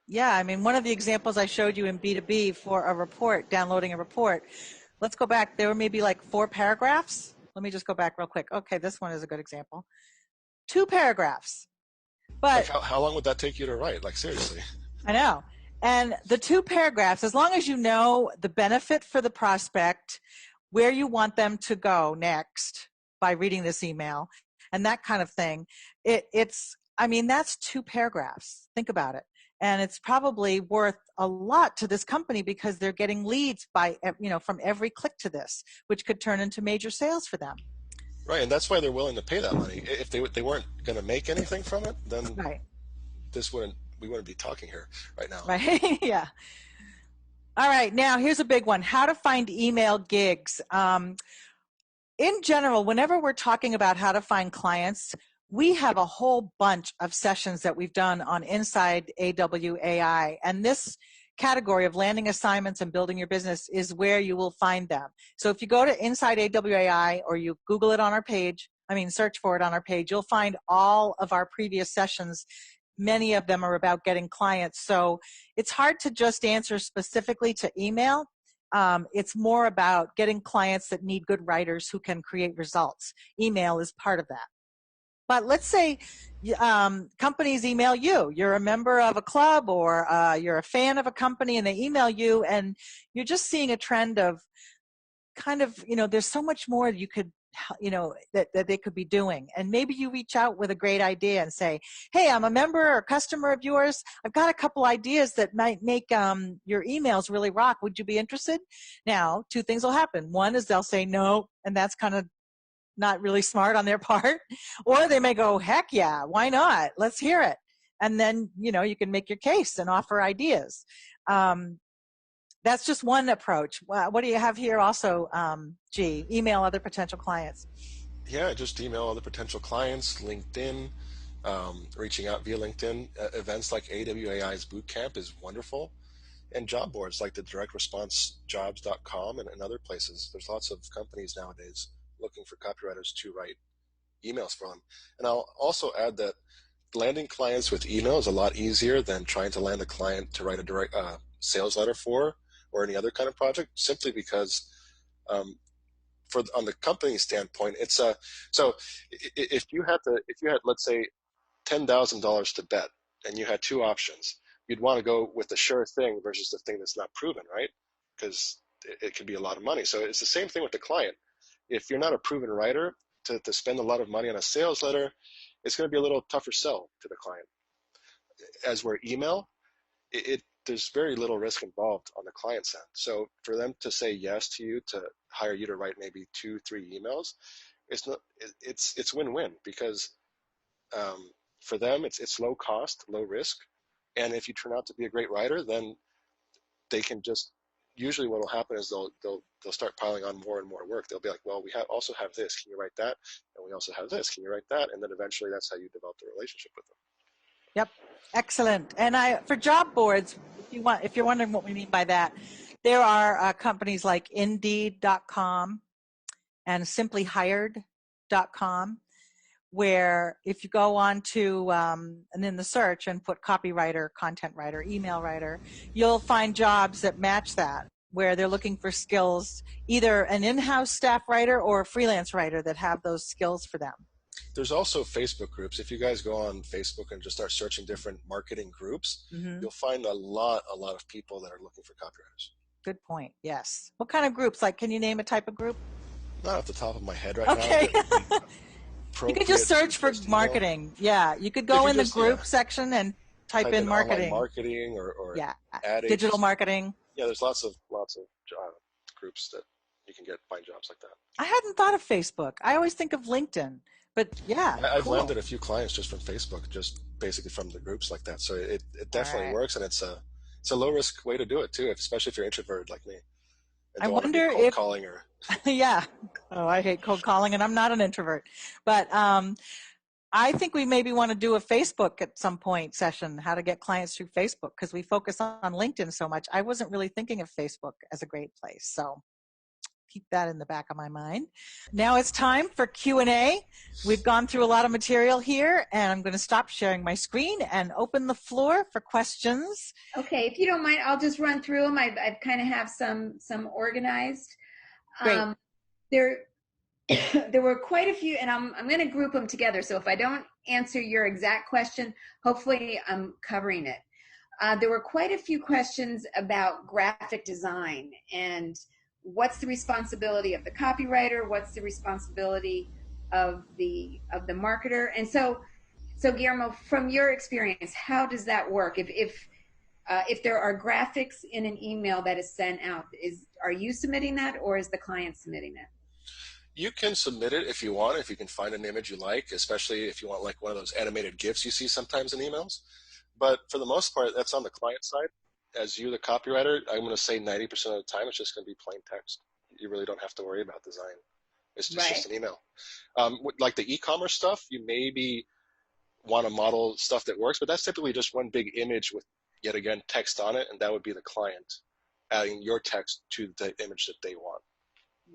Yeah, I mean, one of the examples I showed you in B2B for a report, downloading a report, let's go back. There were maybe like 4 paragraphs. Let me just go back real quick. Okay, this one is a good example. 2 paragraphs. But like how long would that take you to write? Like, seriously. I know. And the 2 paragraphs, as long as you know the benefit for the prospect, where you want them to go next by reading this email, and that kind of thing, I mean, that's 2 paragraphs. Think about it. And it's probably worth a lot to this company because they're getting leads from every click to this, which could turn into major sales for them. Right, and that's why they're willing to pay that money. If they weren't going to make anything from it, then Right. we wouldn't be talking here right now. Right. Yeah. All right. Now here's a big one: how to find email gigs. In general, whenever we're talking about how to find clients, we have a whole bunch of sessions that we've done on Inside AWAI, and this category of landing assignments and building your business is where you will find them. So if you go to Inside AWAI or you Google it on our page, search for it on our page, you'll find all of our previous sessions. Many of them are about getting clients. So it's hard to just answer specifically to email. It's more about getting clients that need good writers who can create results. Email is part of that. But let's say companies email you. You're a member of a club or you're a fan of a company and they email you, and you're just seeing a trend of kind of, there's so much more you could, that they could be doing. And maybe you reach out with a great idea and say, hey, I'm a member or customer of yours. I've got a couple ideas that might make your emails really rock. Would you be interested? Now, 2 things will happen. One is they'll say no, and that's kind of not really smart on their part. Or they may go, heck yeah, why not? Let's hear it. And then, you can make your case and offer ideas. That's just one approach. What do you have here also, G? Email other potential clients. Yeah, just email other potential clients, LinkedIn, reaching out via LinkedIn. Events like AWAI's Bootcamp is wonderful. And job boards like the directresponsejobs.com and other places. There's lots of companies nowadays looking for copywriters to write emails for them. And I'll also add that landing clients with email is a lot easier than trying to land a client to write a direct sales letter for or any other kind of project, simply because on the company standpoint, it's so if you had let's say $10,000 to bet and you had 2 options, you'd want to go with the sure thing versus the thing that's not proven, right? Because it could be a lot of money. So it's the same thing with the client. If you're not a proven writer, to spend a lot of money on a sales letter, it's going to be a little tougher sell to the client. As where email, there's very little risk involved on the client's end. So for them to say yes to you, to hire you to write maybe 2-3 emails, it's win-win, because for them it's low cost, low risk, and if you turn out to be a great writer, then they can just, usually what will happen is they'll start piling on more and more work. They'll be like, well, we also have this, can you write that? And we also have this, can you write that? And then eventually that's how you develop the relationship with them. Yep. Excellent. And for job boards, if you're wondering what we mean by that, there are companies like Indeed.com and simplyhired.com where if you go on to and in the search and put copywriter, content writer, email writer, you'll find jobs that match that, where they're looking for skills, either an in-house staff writer or a freelance writer that have those skills for them. There's also Facebook groups. If you guys go on Facebook and just start searching different marketing groups, you'll find a lot of people that are looking for copywriters. Good point. Yes. What kind of groups? Like, can you name a type of group? Not off the top of my head right okay. now. You could just search for marketing. Yeah, you could go in the group section and type in marketing. Marketing or ad digital marketing. Yeah, there's lots of groups that you can find jobs like that. I hadn't thought of Facebook. I always think of LinkedIn, but yeah, I've landed a few clients just from Facebook, just basically from the groups like that. So it definitely works, and it's a low risk way to do it too, especially if you're introverted like me. I wonder if calling or yeah. Oh, I hate cold calling, and I'm not an introvert. But I think we maybe want to do a Facebook at some point session, how to get clients through Facebook, because we focus on LinkedIn so much. I wasn't really thinking of Facebook as a great place. So keep that in the back of my mind. Now it's time for Q&A. We've gone through a lot of material here, and I'm going to stop sharing my screen and open the floor for questions. Okay, if you don't mind, I'll just run through them. I kind of have some organized. Great. There were quite a few, and I'm going to group them together. So if I don't answer your exact question, hopefully I'm covering it. There were quite a few questions about graphic design and what's the responsibility of the copywriter, what's the responsibility of the marketer. And so Guillermo, from your experience, how does that work? If there are graphics in an email that is sent out, are you submitting that, or is the client submitting it? You can submit it if you want, if you can find an image you like, especially if you want like one of those animated GIFs you see sometimes in emails. But for the most part, that's on the client side. As you, the copywriter, I'm going to say 90% of the time, it's just going to be plain text. You really don't have to worry about design. It's just an email. Like the e-commerce stuff, you maybe want to model stuff that works, but that's typically just one big image with, yet again, text on it, and that would be the client adding your text to the image that they want.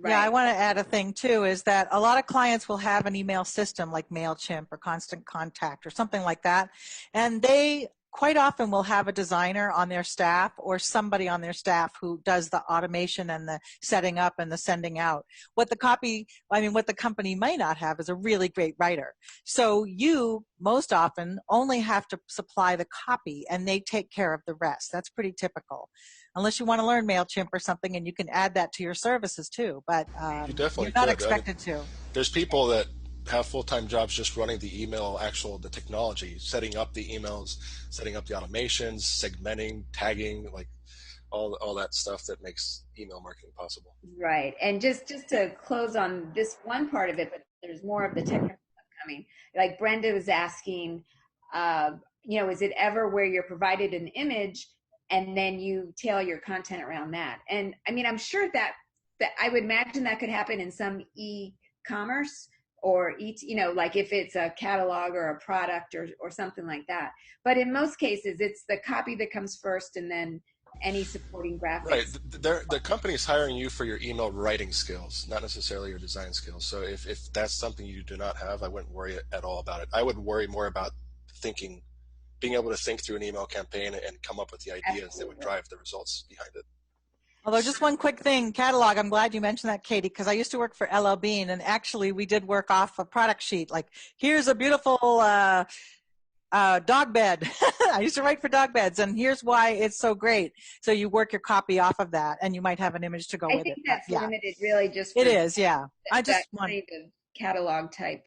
Right. Yeah, I want to add a thing too, is that a lot of clients will have an email system like MailChimp or Constant Contact or something like that, and they quite often will have a designer on their staff or somebody on their staff who does the automation and the setting up and the sending out. What the company might not have is a really great writer. So you most often only have to supply the copy and they take care of the rest. That's pretty typical. Unless you want to learn MailChimp or something, and you can add that to your services too. But you're not expected to. There's people that have full-time jobs just running the email, the technology, setting up the emails, setting up the automations, segmenting, tagging, like all that stuff that makes email marketing possible. Right. And just to close on this one part of it, but there's more of the technical stuff coming. Like Brenda was asking, is it ever where you're provided an image and then you tailor your content around that? And I mean, I'm sure that I would imagine that could happen in some e-commerce, or like if it's a catalog or a product or something like that. But in most cases, it's the copy that comes first and then any supporting graphics. Right. The company's hiring you for your email writing skills, not necessarily your design skills. So if that's something you do not have, I wouldn't worry at all about it. I would worry more about being able to think through an email campaign and come up with the ideas that would drive the results behind it. Although just one quick thing, catalog, I'm glad you mentioned that, Katie, because I used to work for LL Bean, and actually we did work off a product sheet. Like, here's a beautiful dog bed. I used to write for dog beds, and here's why it's so great. So you work your copy off of that, and you might have an image to go with it. I think that's limited really just for it is, yeah. I just want kind of catalog type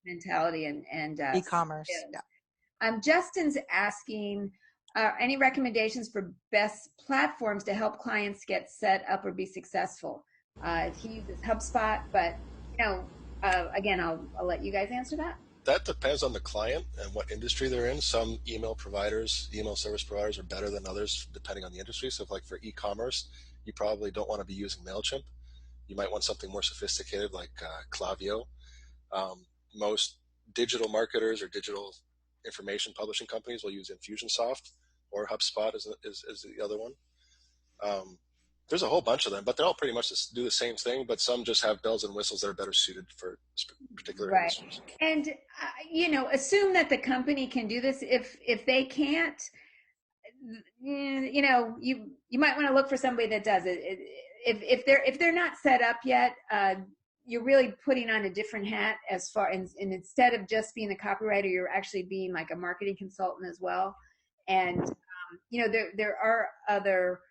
mentality and e-commerce. Yeah. Justin's asking, any recommendations for best platforms to help clients get set up or be successful? He uses HubSpot, but again, I'll let you guys answer that. That depends on the client and what industry they're in. Some email service providers are better than others depending on the industry. So like for e-commerce, you probably don't want to be using MailChimp. You might want something more sophisticated like Klaviyo. Most digital marketers or digital information publishing companies will use Infusionsoft, or HubSpot is the other one. There's a whole bunch of them, but they all pretty much do the same thing, but some just have bells and whistles that are better suited for particular Right. industries. And, assume that the company can do this. If they can't, you might want to look for somebody that does it. If they're not set up yet, you're really putting on a different hat and instead of just being the copywriter, you're actually being like a marketing consultant as well. And there are other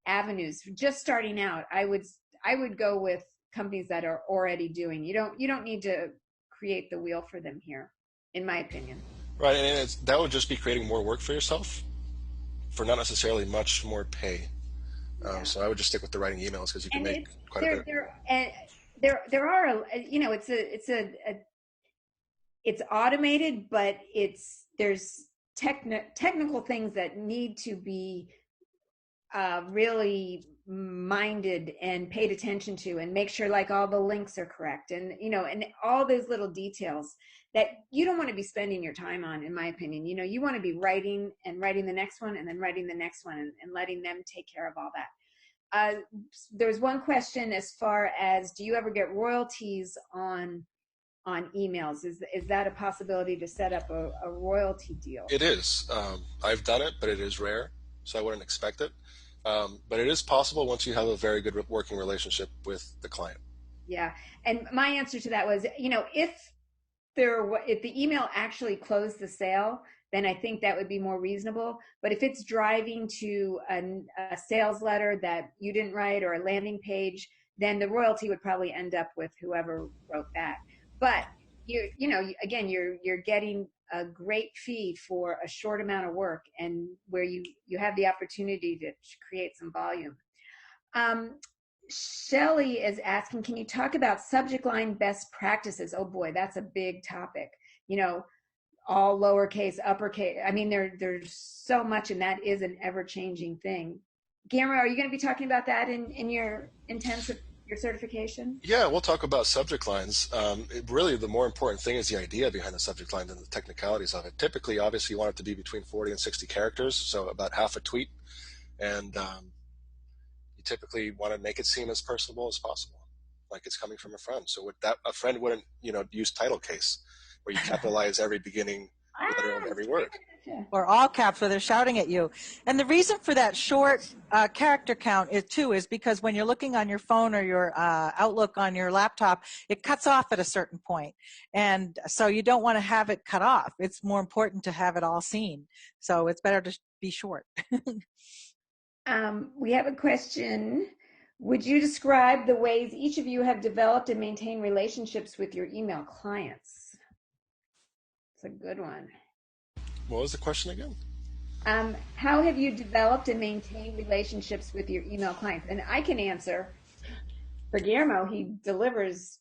avenues. Just starting out, I would go with companies that are already doing. You don't need to create the wheel for them here, in my opinion. Right, and that would just be creating more work for yourself for not necessarily much more pay. Yeah. So I would just stick with the writing emails because you can And make quite a bit. there are it's automated, but there's technical things that need to be really minded and paid attention to, and make sure like all the links are correct, and and all those little details that you don't want to be spending your time on, in my opinion. You want to be writing the next one, and then writing the next one, and letting them take care of all that. There's one question as far as, do you ever get royalties on emails? Is that a possibility to set up a royalty deal? It is. I've done it, but it is rare, so I wouldn't expect it. But it is possible once you have a very good working relationship with the client. Yeah. And my answer to that was, if the email actually closed the sale, then I think that would be more reasonable. But if it's driving to a sales letter that you didn't write, or a landing page, then the royalty would probably end up with whoever wrote that. But again, you're getting a great fee for a short amount of work, and where you have the opportunity to create some volume. Shelly is asking, can you talk about subject line best practices? Oh boy, that's a big topic. All lowercase, uppercase. I mean, there's so much, and that is an ever-changing thing. Guillermo, are you going to be talking about that in your your certification? Yeah, we'll talk about subject lines. Really, the more important thing is the idea behind the subject line than the technicalities of it. Typically, obviously, you want it to be between 40 and 60 characters, so about half a tweet. And you typically want to make it seem as personable as possible, like it's coming from a friend. So a friend wouldn't, use title case, where you capitalize every beginning letter of every word. Or all caps where they're shouting at you. And the reason for that short character count is because when you're looking on your phone or your Outlook on your laptop, it cuts off at a certain point. And so you don't want to have it cut off. It's more important to have it all seen. So it's better to be short. We have a question. Would you describe the ways each of you have developed and maintained relationships with your email clients? It's a good one. What was the question again? How have you developed and maintained relationships with your email clients? And I can answer for Guillermo. He delivers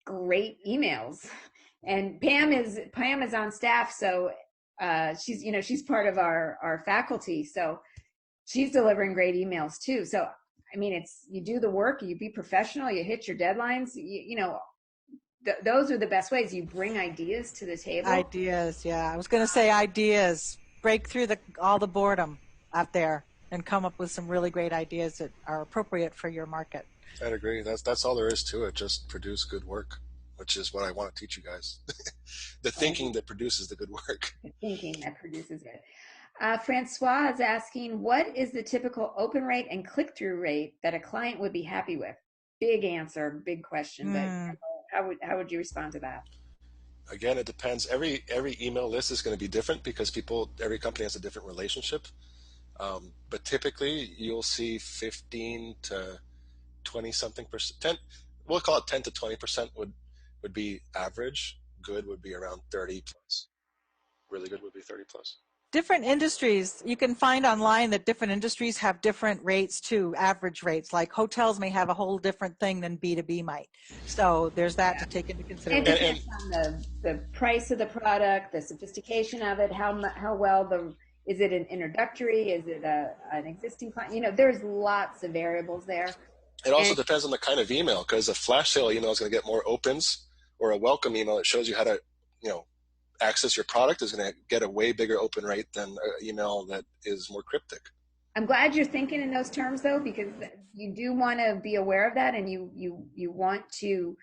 great emails, and Pam is on staff, so she's part of our faculty, so she's delivering great emails too. So I mean, you do the work, you be professional, you hit your deadlines. Those are the best ways. You bring ideas to the table. Ideas, yeah. I was going to say ideas. Break through all the boredom out there and come up with some really great ideas that are appropriate for your market. I'd agree. That's all there is to it. Just produce good work, which is what I want to teach you guys. The thinking that produces the good work. The thinking that produces it. Francois is asking, what is the typical open rate and click-through rate that a client would be happy with? Big answer, big question, but how would you respond to that? Again, it depends. Every email list is going to be different because every company has a different relationship. But typically, you'll see 15 to 20 something percent. We'll call it 10 to 20% would be average. Good would be around 30 plus. Really good would be 30 plus. Different industries, you can find online that different industries have different rates too, average rates. Like hotels may have a whole different thing than B2B might. So there's that to take into consideration. It depends on the price of the product, the sophistication of it, how well is it an introductory, is it an existing client? There's lots of variables there. It also depends on the kind of email, because a flash sale email is going to get more opens, or a welcome email that shows you how to, access your product is going to get a way bigger open rate than an email that is more cryptic. I'm glad you're thinking in those terms, though, because you do want to be aware of that, and you want to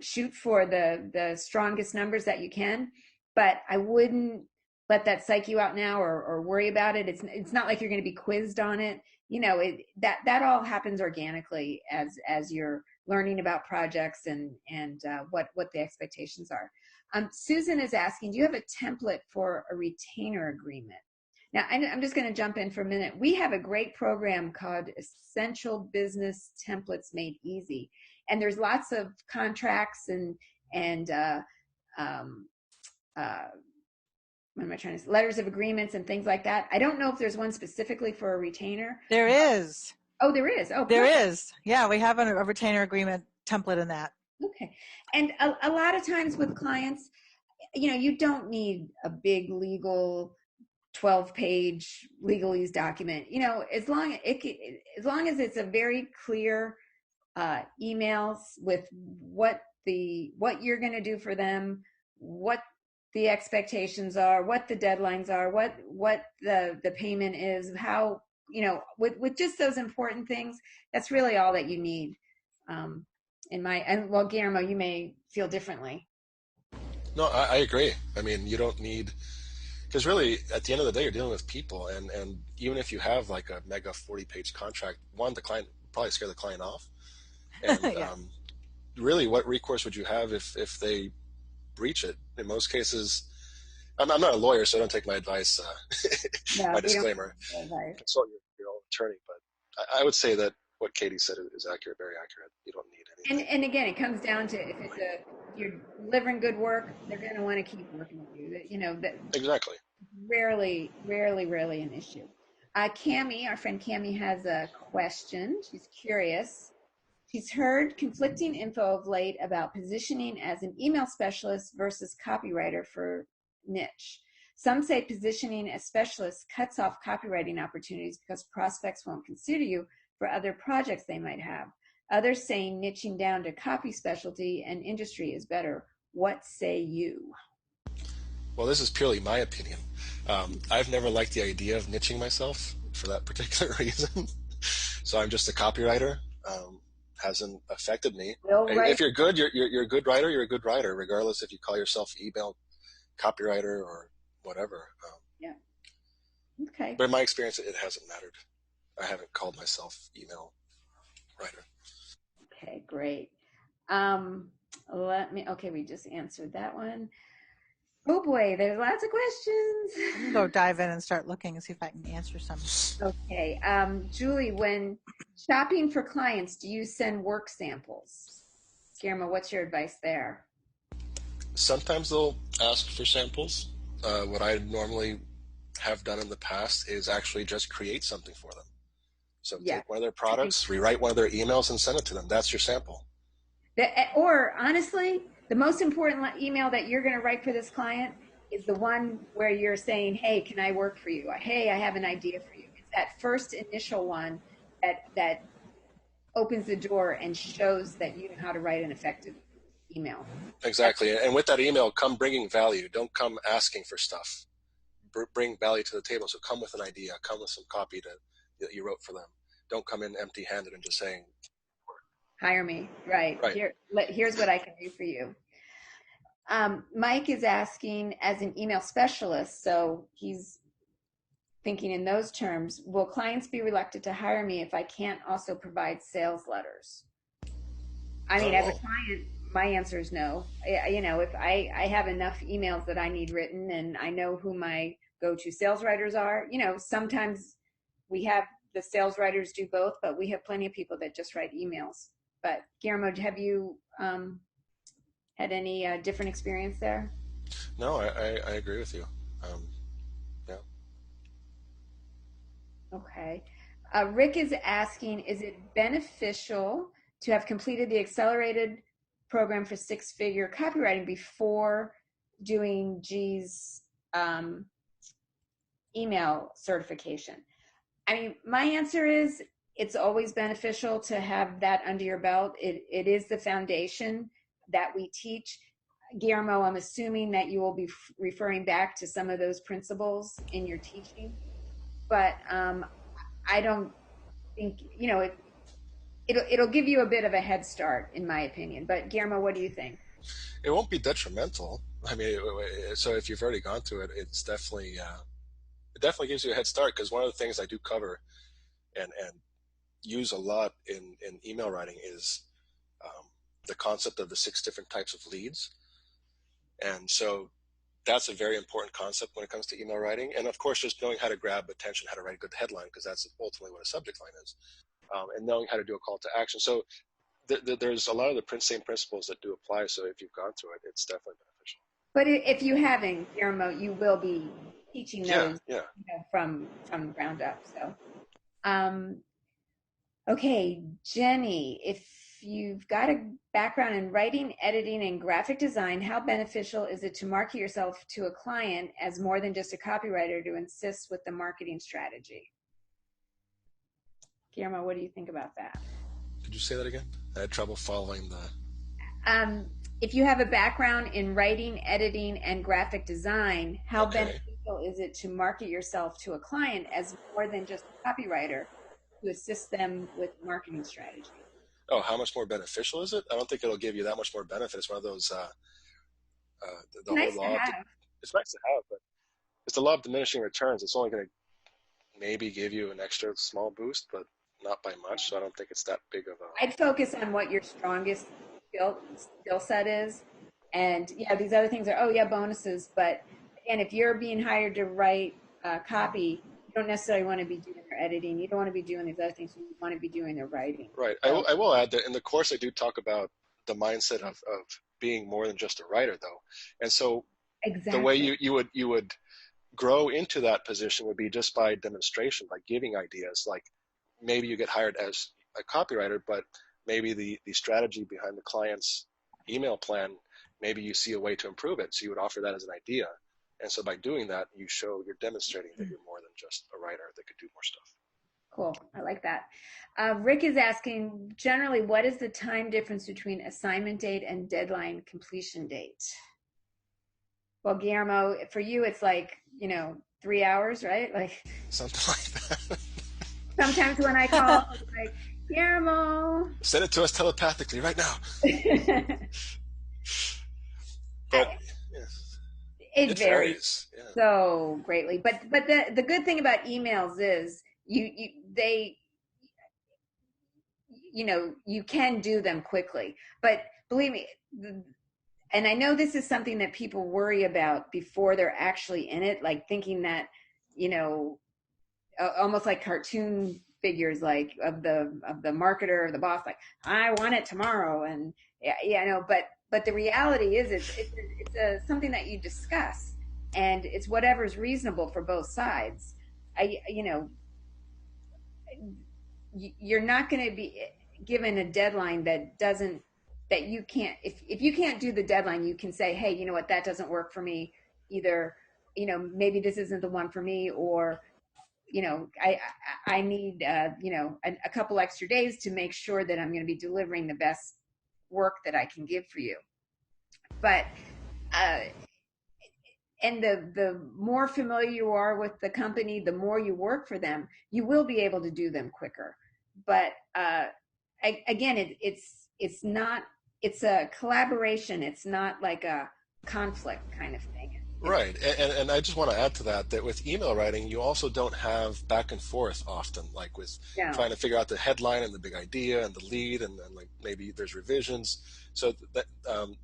shoot for the strongest numbers that you can. But I wouldn't let that psych you out now, or worry about it. It's not like you're going to be quizzed on it. You know, that all happens organically as you're learning about projects and what the expectations are. Susan is asking, do you have a template for a retainer agreement? Now, I'm just going to jump in for a minute. We have a great program called Essential Business Templates Made Easy, and there's lots of contracts and what am I trying to say? Letters of agreements and things like that. I don't know if there's one specifically for a retainer. There is. Oh, there is. Oh, there perfect. is. Yeah, we have a retainer agreement template in that. Okay. And a lot of times with clients, you know, you don't need a big legal 12-page legalese document. You know, as long as it's a very clear emails with what you're going to do for them, what the expectations are, what the deadlines are, what the payment is, how, you know, with just those important things, that's really all that you need. Well, Guillermo, you may feel differently. No, I agree. I mean, you don't need, because really, at the end of the day, you're dealing with people, and even if you have like a mega 40-page contract, the client probably scare the client off, and Yeah. Really, what recourse would you have if they breach it? In most cases, I'm not a lawyer, so don't take my advice. No, My disclaimer: consult your own attorney. But I would say that what Katie said is accurate, very accurate. You don't need anything. And again, it comes down to if you're delivering good work, they're going to want to keep working with you. You know, that Exactly. rarely an issue. Cami, our friend Cami, has a question. She's curious. She's heard conflicting info of late about positioning as an email specialist versus copywriter for niche. Some say positioning as specialist cuts off copywriting opportunities because prospects won't consider you for other projects they might have. Others saying niching down to copy specialty and industry is better. What say you? Well, this is purely my opinion. I've never liked the idea of niching myself for that particular reason. So I'm just a copywriter. Hasn't affected me. If you're good, you're a good writer. You're a good writer, regardless if you call yourself email copywriter or whatever. Yeah. Okay. But in my experience, it hasn't mattered. I haven't called myself email writer. Okay, great. We just answered that one. Oh boy, there's lots of questions. I can go dive in and start looking and see if I can answer some. Okay. Julie, when shopping for clients, do you send work samples? Guillermo, what's your advice there? Sometimes they'll ask for samples. What I normally have done in the past is actually just create something for them. So take one of their products, rewrite one of their emails, and send it to them. That's your sample. Or honestly, the most important email that you're going to write for this client is the one where you're saying, hey, can I work for you? Hey, I have an idea for you. It's that first initial one that opens the door and shows that you know how to write an effective email. Exactly. And with that email, come bringing value. Don't come asking for stuff. Bring value to the table. So come with an idea. Come with some copy that you wrote for them. Don't come in empty-handed and just saying, hire me. Right. Here's what I can do for you. Mike is asking, as an email specialist, so he's thinking in those terms, will clients be reluctant to hire me if I can't also provide sales letters? I mean, as a client, my answer is no. You know, if I have enough emails that I need written and I know who my go-to sales writers are, you know, sometimes we have the sales writers do both, but we have plenty of people that just write emails. But Guillermo, have you had any different experience there? No, I agree with you. Yeah. Okay. Rick is asking, is it beneficial to have completed the accelerated program for six-figure copywriting before doing G's email certification? I mean, my answer is it's always beneficial to have that under your belt. It is the foundation that we teach. Guillermo, I'm assuming that you will be referring back to some of those principles in your teaching. But I don't think, it'll give you a bit of a head start, in my opinion. But Guillermo, what do you think? It won't be detrimental. I mean, so if you've already gone through it, it definitely gives you a head start, because one of the things I do cover and use a lot in email writing is the concept of the 6 different types of leads. And so that's a very important concept when it comes to email writing. And of course, just knowing how to grab attention, how to write a good headline, because that's ultimately what a subject line is, and knowing how to do a call to action. So there's a lot of the same principles that do apply. So if you've gone through it, it's definitely beneficial. But if you haven't, Guillermo, you will be teaching those from the ground up. So, okay, Jenny, if you've got a background in writing, editing, and graphic design, how beneficial is it to market yourself to a client as more than just a copywriter to assist with the marketing strategy? Guillermo, what do you think about that? Did you say that again? I had trouble following the... If you have a background in writing, editing, and graphic design, how beneficial is it to market yourself to a client as more than just a copywriter to assist them with marketing strategy? Oh, how much more beneficial is it? I don't think it'll give you that much more benefit. It's one of those, the whole nice law. It's nice to have, but it's the law of diminishing returns. It's only going to maybe give you an extra small boost, but not by much. So I don't think it's that big of a... I'd focus on what your strongest skill set is. And yeah, these other things are, bonuses. But again, if you're being hired to write copy, you don't necessarily want to be doing their editing. You don't want to be doing these other things. You want to be doing their writing. Right. So, I will add that in the course, I do talk about the mindset of being more than just a writer, though. And so the way you would grow into that position would be just by demonstration, by giving ideas. Like maybe you get hired as a copywriter, but maybe the strategy behind the client's email plan, maybe you see a way to improve it. So you would offer that as an idea. And so by doing that, you're demonstrating that you're more than just a writer that could do more stuff. Cool. I like that. Rick is asking, generally, what is the time difference between assignment date and deadline completion date? Well, Guillermo, for you, it's like, 3 hours, right? Like something like that. Sometimes when I call, it's like, Guillermo, send it to us telepathically right now. But it varies so greatly. But the good thing about emails is you can do them quickly. But believe me, and I know this is something that people worry about before they're actually in it, like thinking that, almost like cartoon figures, like of the marketer or the boss, like I want it tomorrow, and but the reality is it's something that you discuss, and it's whatever's reasonable for both sides. You're not going to be given a deadline that you can't, if you can't do the deadline, you can say, hey, you know what, that doesn't work for me. Either, maybe this isn't the one for me, or I need, a couple extra days to make sure that I'm going to be delivering the best work that I can give for you. But, and the more familiar you are with the company, the more you work for them, you will be able to do them quicker. But, again, it's a collaboration. It's not like a conflict kind of thing. Right. And I just want to add to that with email writing, you also don't have back and forth often, like with trying to figure out the headline and the big idea and the lead, and like maybe there's revisions. So that,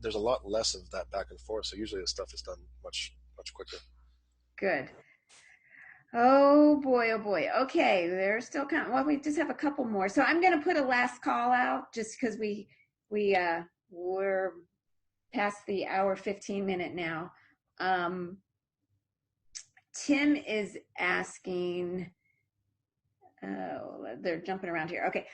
there's a lot less of that back and forth. So usually the stuff is done much quicker. Good. Oh boy. Okay. There's still we just have a couple more. So I'm going to put a last call out just because we're past the hour 15 minute now. Tim is asking, they're jumping around here. Okay.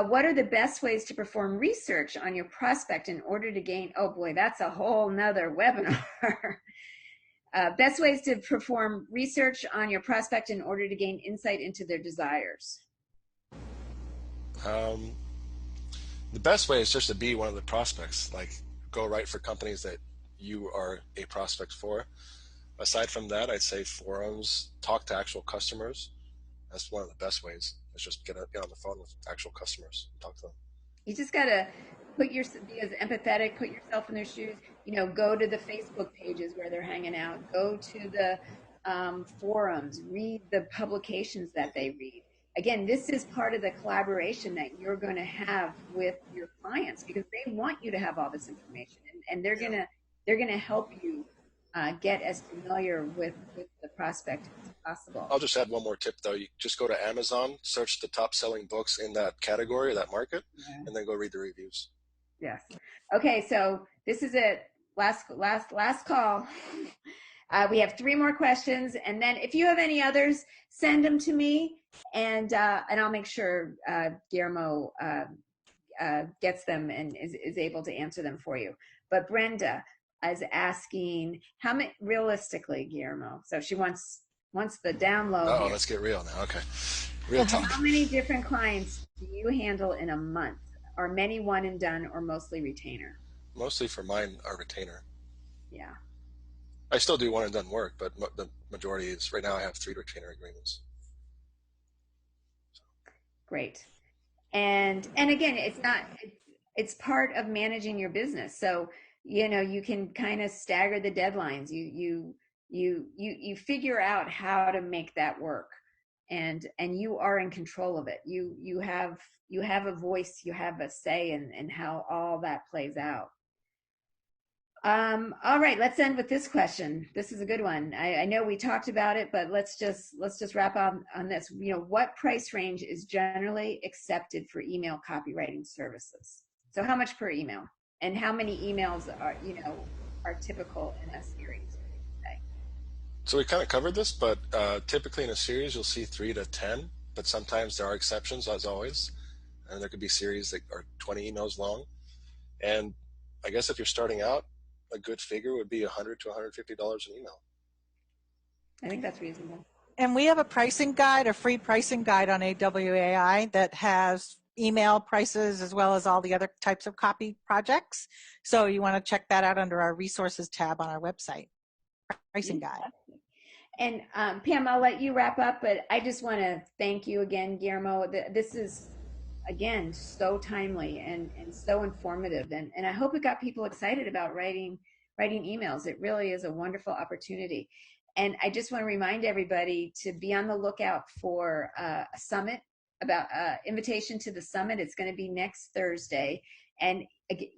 What are the best ways to perform research on your prospect in order to gain, oh boy, that's a whole nother webinar. Best ways to perform research on your prospect in order to gain insight into their desires. The best way is just to be one of the prospects, like go write for companies that you are a prospect for. Aside from that, I'd say forums, talk to actual customers, That's one of the best ways. Is just get on the phone with actual customers and talk to them. You just got to be as empathetic, put yourself in their shoes, go to the Facebook pages where they're hanging out, go to the forums, read the publications that they read. Again, this is part of the collaboration that you're going to have with your clients, because they want you to have all this information, and they're going to help you get as familiar with the prospect as possible. I'll just add one more tip, though. You just go to Amazon, search the top selling books in that category, that market, and then go read the reviews. Yes. Okay, so this is it. Last call. We have 3 more questions, and then if you have any others, send them to me, and I'll make sure Guillermo gets them and is able to answer them for you. But Brenda is asking, how many, realistically, Guillermo, so she wants the download. Oh, let's get real now. Okay, real talk. How many different clients do you handle in a month? Are many one and done, or mostly retainer? Mostly for mine are retainer. Yeah. I still do one and done work, but the majority is, right now I have 3 retainer agreements. Great. And again, it's part of managing your business. So, you can kind of stagger the deadlines. You figure out how to make that work, and you are in control of it. You have a voice, you have a say in how all that plays out. All right, let's end with this question. This is a good one. I know we talked about it, but let's just wrap up on this. What price range is generally accepted for email copywriting services? So how much per email, and how many emails are typical in a series? So we kind of covered this, but typically in a series you'll see 3 to 10, but sometimes there are exceptions, as always, and there could be series that are 20 emails long. And I guess if you're starting out, a good figure would be $100 to $150 an email. I think that's reasonable. And we have a pricing guide, a free pricing guide on AWAI that has email prices as well as all the other types of copy projects. So you want to check that out under our resources tab on our website. Pricing guide. And Pam, I'll let you wrap up, but I just want to thank you again, Guillermo. This is, again, so timely and so informative, and I hope it got people excited about writing emails. It really is a wonderful opportunity. And I just want to remind everybody to be on the lookout for a summit, about invitation to the summit. It's going to be next Thursday, and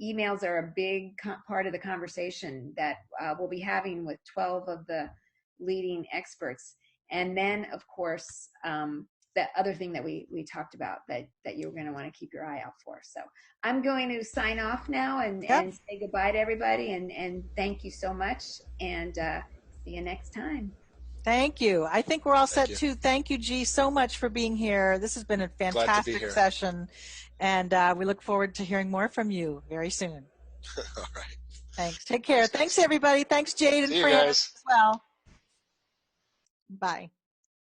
emails are a big part of the conversation that we'll be having with 12 of the leading experts. And then, of course, that other thing that we talked about that you're going to want to keep your eye out for. So I'm going to sign off now and say goodbye to everybody, and thank you so much, and see you next time. Thank you. I think we're all set too. Thank you, G, so much for being here. This has been a fantastic session, and we look forward to hearing more from you very soon. All right. Thanks. Take care. Thanks, everybody. Thanks, Jade and Fran as well. Bye.